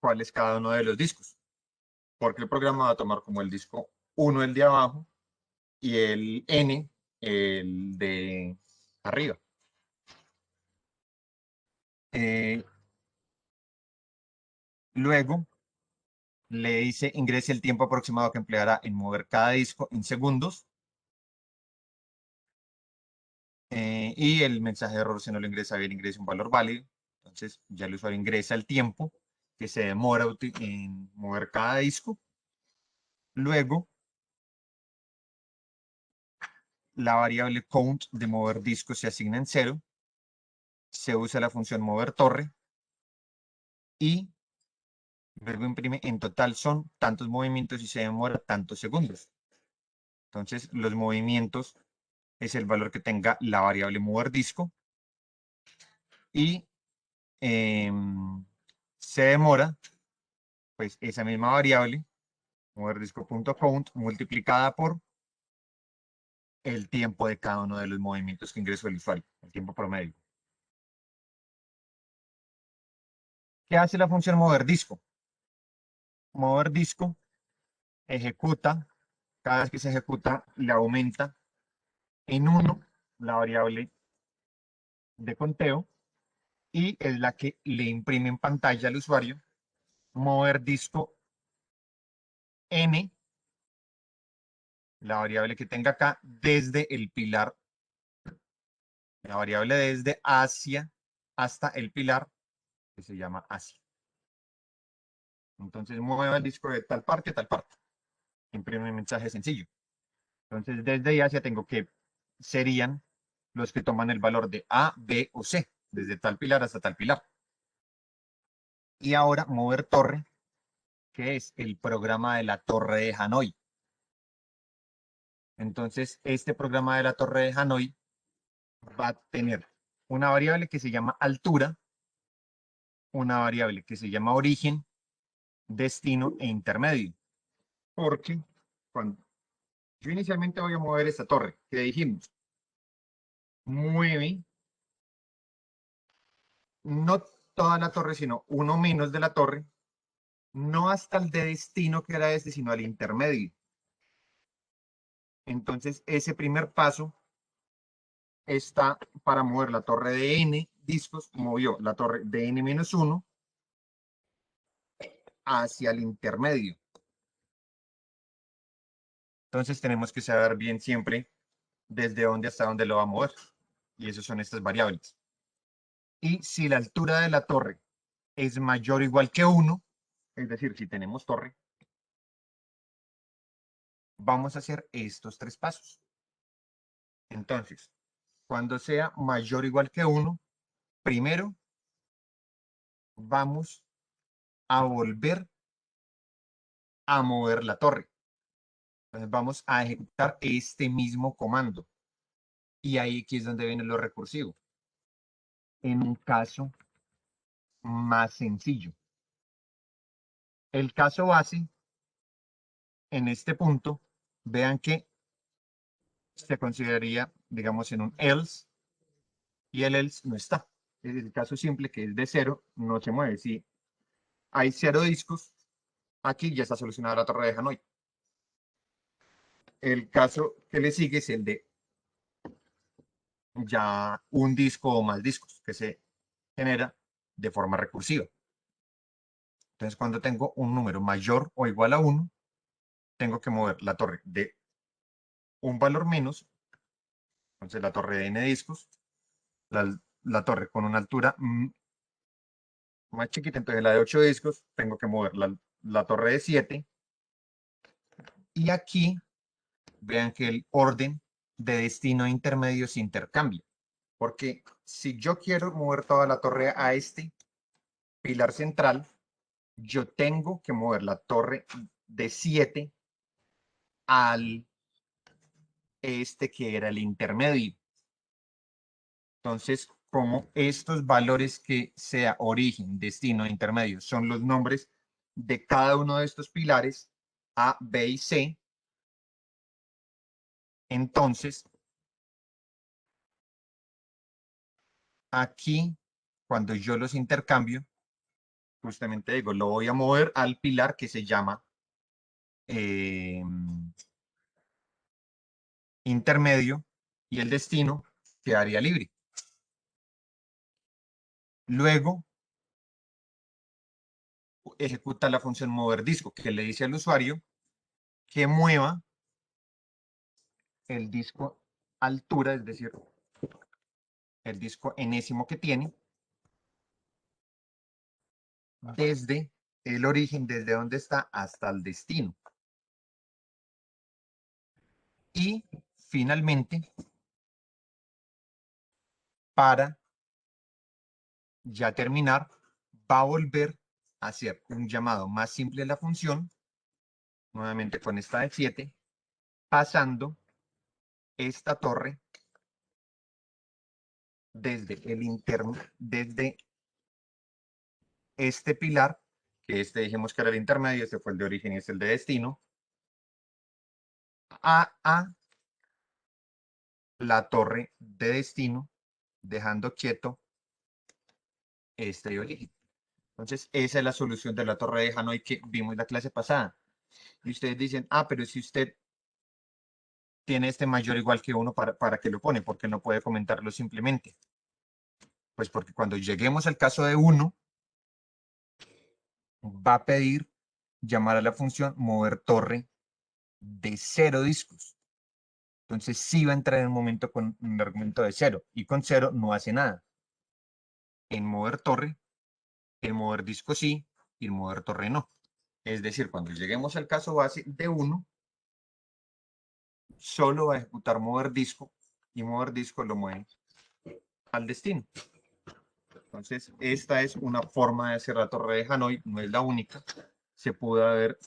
cuál es cada uno de los discos. Porque el programa va a tomar como el disco 1 el de abajo y el N el de arriba. Luego le dice ingrese el tiempo aproximado que empleará en mover cada disco en segundos. y el mensaje de error, si no lo ingresa bien, ingresa un valor válido. Entonces ya el usuario ingresa el tiempo que se demora en mover cada disco. Luego, la variable count de mover disco se asigna en 0. Se usa la función mover torre y luego imprime. En total son tantos movimientos y se demora tantos segundos. Entonces, los movimientos es el valor que tenga la variable mover disco y se demora, pues esa misma variable, mover disco.count, multiplicada por el tiempo de cada uno de los movimientos que ingresó el usuario, el tiempo promedio. ¿Qué hace la función mover disco? Mover disco ejecuta, cada vez que se ejecuta, le aumenta en 1 la variable de conteo y es la que le imprime en pantalla al usuario mover disco n, la variable que tenga acá, desde el pilar, la variable desde hacia hasta el pilar que se llama hacia. Entonces mueva el disco de tal parte a tal parte. Imprime un mensaje sencillo. Entonces desde y hacia tengo que serían los que toman el valor de A, B o C, desde tal pilar hasta tal pilar. Y ahora mover torre, que es el programa de la torre de Hanoi. Entonces este programa de la torre de Hanoi va a tener una variable que se llama altura, una variable que se llama origen, destino e intermedio. Porque cuando yo inicialmente voy a mover esta torre, que dijimos, mueve no toda la torre, sino uno menos de la torre, no hasta el de destino que era este, sino al intermedio. Entonces, ese primer paso está para mover la torre de n discos, movió la torre de n-1 hacia el intermedio. Entonces, tenemos que saber bien siempre desde dónde hasta dónde lo va a mover. Y esas son estas variables. Y si la altura de la torre es mayor o igual que 1, es decir, si tenemos torre, vamos a hacer estos 3 pasos. Entonces, cuando sea mayor o igual que 1, primero vamos a volver a mover la torre. Entonces vamos a ejecutar este mismo comando. Y ahí aquí es donde viene lo recursivo. En un caso más sencillo. El caso base, en este punto, vean que se consideraría, digamos, en un else, y el else no está. Es el caso simple, que es de 0, no se mueve. Si hay 0 discos, aquí ya está solucionada la torre de Hanoi. El caso que le sigue es el de ya un disco o más discos, que se genera de forma recursiva. Entonces, cuando tengo un número mayor o igual a 1, tengo que mover la torre de un valor menos, entonces la torre de n discos, la torre con una altura más chiquita, entonces la de 8 discos, tengo que mover la torre de 7. Y aquí, vean que el orden de destino intermedio se intercambia. Porque si yo quiero mover toda la torre a este pilar central, yo tengo que mover la torre de 7 al este que era el intermedio. Entonces, como estos valores que sea origen, destino, intermedio, son los nombres de cada uno de estos pilares, A, B y C, entonces, aquí, cuando yo los intercambio, justamente digo, lo voy a mover al pilar que se llama intermedio y el destino quedaría libre. Luego, ejecuta la función mover disco, que le dice al usuario que mueva el disco a altura, es decir, el disco enésimo que tiene, desde el origen, desde donde está hasta el destino. Y finalmente, para ya terminar, va a volver a hacer un llamado más simple de la función, nuevamente con esta de 7, pasando esta torre desde el interno, desde este pilar, que este dijimos que era el intermedio, este fue el de origen y este el de destino, a la torre de destino, dejando quieto este de origen. Entonces, esa es la solución de la torre de Hanoi que vimos en la clase pasada. Y ustedes dicen, pero si usted tiene este mayor igual que 1, ¿para qué lo pone? Porque no puede comentarlo simplemente. Pues porque cuando lleguemos al caso de 1, va a pedir llamar a la función mover torre de 0 discos. Entonces sí va a entrar en un momento con un argumento de 0, y con 0 no hace nada. En mover torre, en mover disco sí, y en mover torre no. Es decir, cuando lleguemos al caso base de 1, solo va a ejecutar mover disco, y mover disco lo mueve al destino. Entonces, esta es una forma de hacer la torre de Hanoi, no es la única. Se pudo haber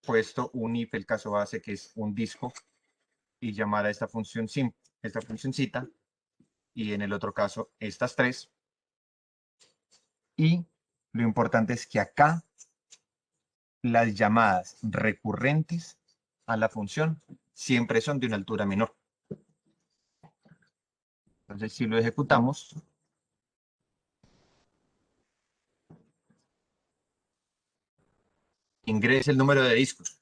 puesto un if, el caso base, que es un disco, y llamar a esta función esta funcioncita, y en el otro caso, estas 3. Y lo importante es que acá las llamadas recurrentes a la función siempre son de una altura menor. Entonces, si lo ejecutamos, ingrese el número de discos.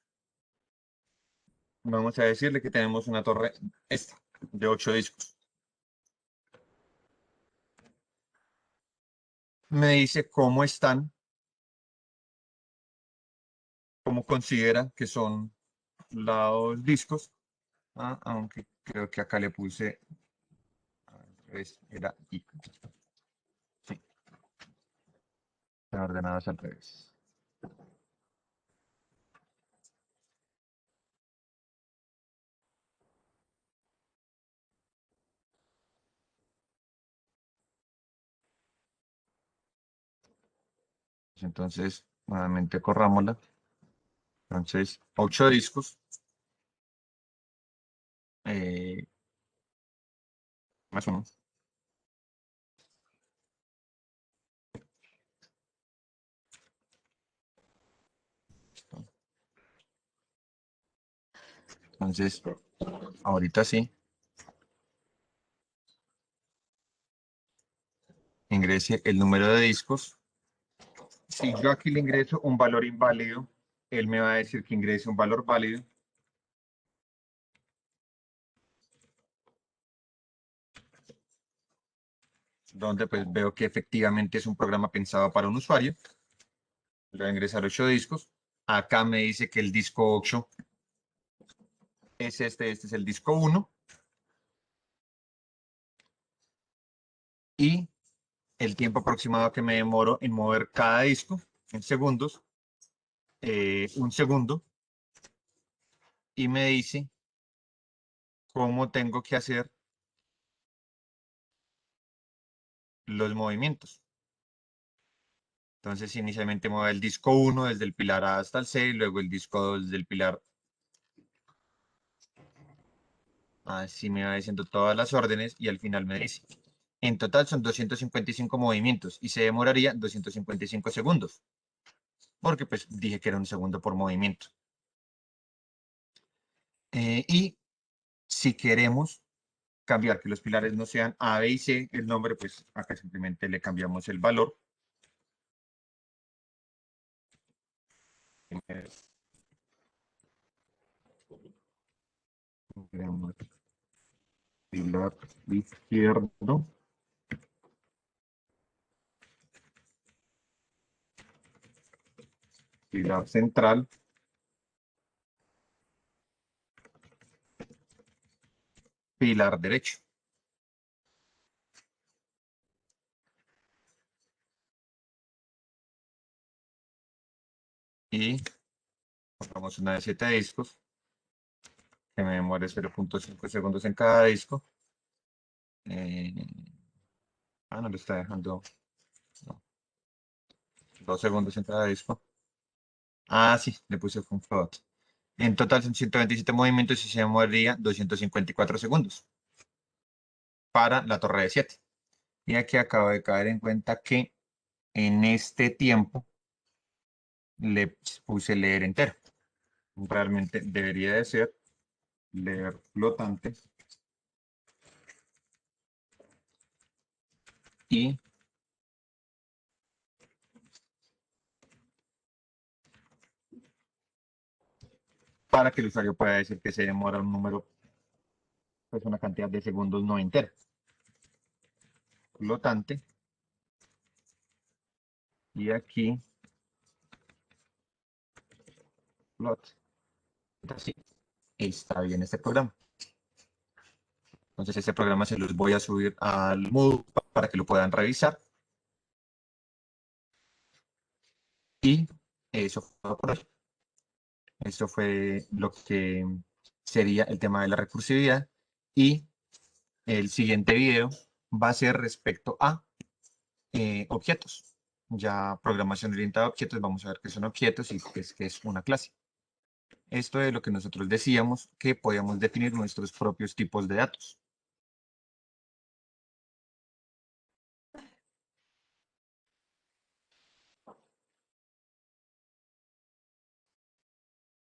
Vamos a decirle que tenemos una torre esta, de 8 discos. Me dice cómo están, cómo considera que son los discos. Aunque creo que acá le puse, al revés, era I. Sí, están ordenadas al revés. Entonces, nuevamente corrámosla. Entonces, 8 discos. Más o menos. Entonces, ahorita sí. Ingrese el número de discos. Si yo aquí le ingreso un valor inválido, él me va a decir que ingrese un valor válido. Donde pues veo que efectivamente es un programa pensado para un usuario. Le voy a ingresar 8 discos. Acá me dice que el disco 8 es este es el disco 1. Y el tiempo aproximado que me demoro en mover cada disco, en segundos, 1 segundo. Y me dice cómo tengo que hacer los movimientos. Entonces, inicialmente mueve el disco 1 desde el pilar A hasta el C, y luego el disco 2 desde el pilar. Así me va diciendo todas las órdenes, y al final me dice, en total son 255 movimientos y se demoraría 255 segundos, porque pues dije que era 1 segundo por movimiento. Y si queremos cambiar que los pilares no sean A, B y C, el nombre, pues acá simplemente le cambiamos el valor. Pilar izquierdo. Pilar central. Pilar derecho. y pongamos una de 7 discos que me demore 0.5 segundos en cada disco. No lo está dejando. No, 2 segundos en cada disco. Sí, le puse un float. En total son 127 movimientos y se demoraría 254 segundos para la torre de 7. Y aquí acabo de caer en cuenta que en este tiempo le puse leer entero. Realmente debería de ser leer flotante y para que el usuario pueda decir que se demora un número, pues una cantidad de segundos no entera. Flotante. Y aquí float. Así está bien este programa. Entonces este programa se los voy a subir al Moodle para que lo puedan revisar. Y eso fue por hoy. Eso fue lo que sería el tema de la recursividad. Y el siguiente video va a ser respecto a objetos. Ya programación orientada a objetos, vamos a ver qué son objetos y qué es una clase. Esto es lo que nosotros decíamos que podíamos definir nuestros propios tipos de datos.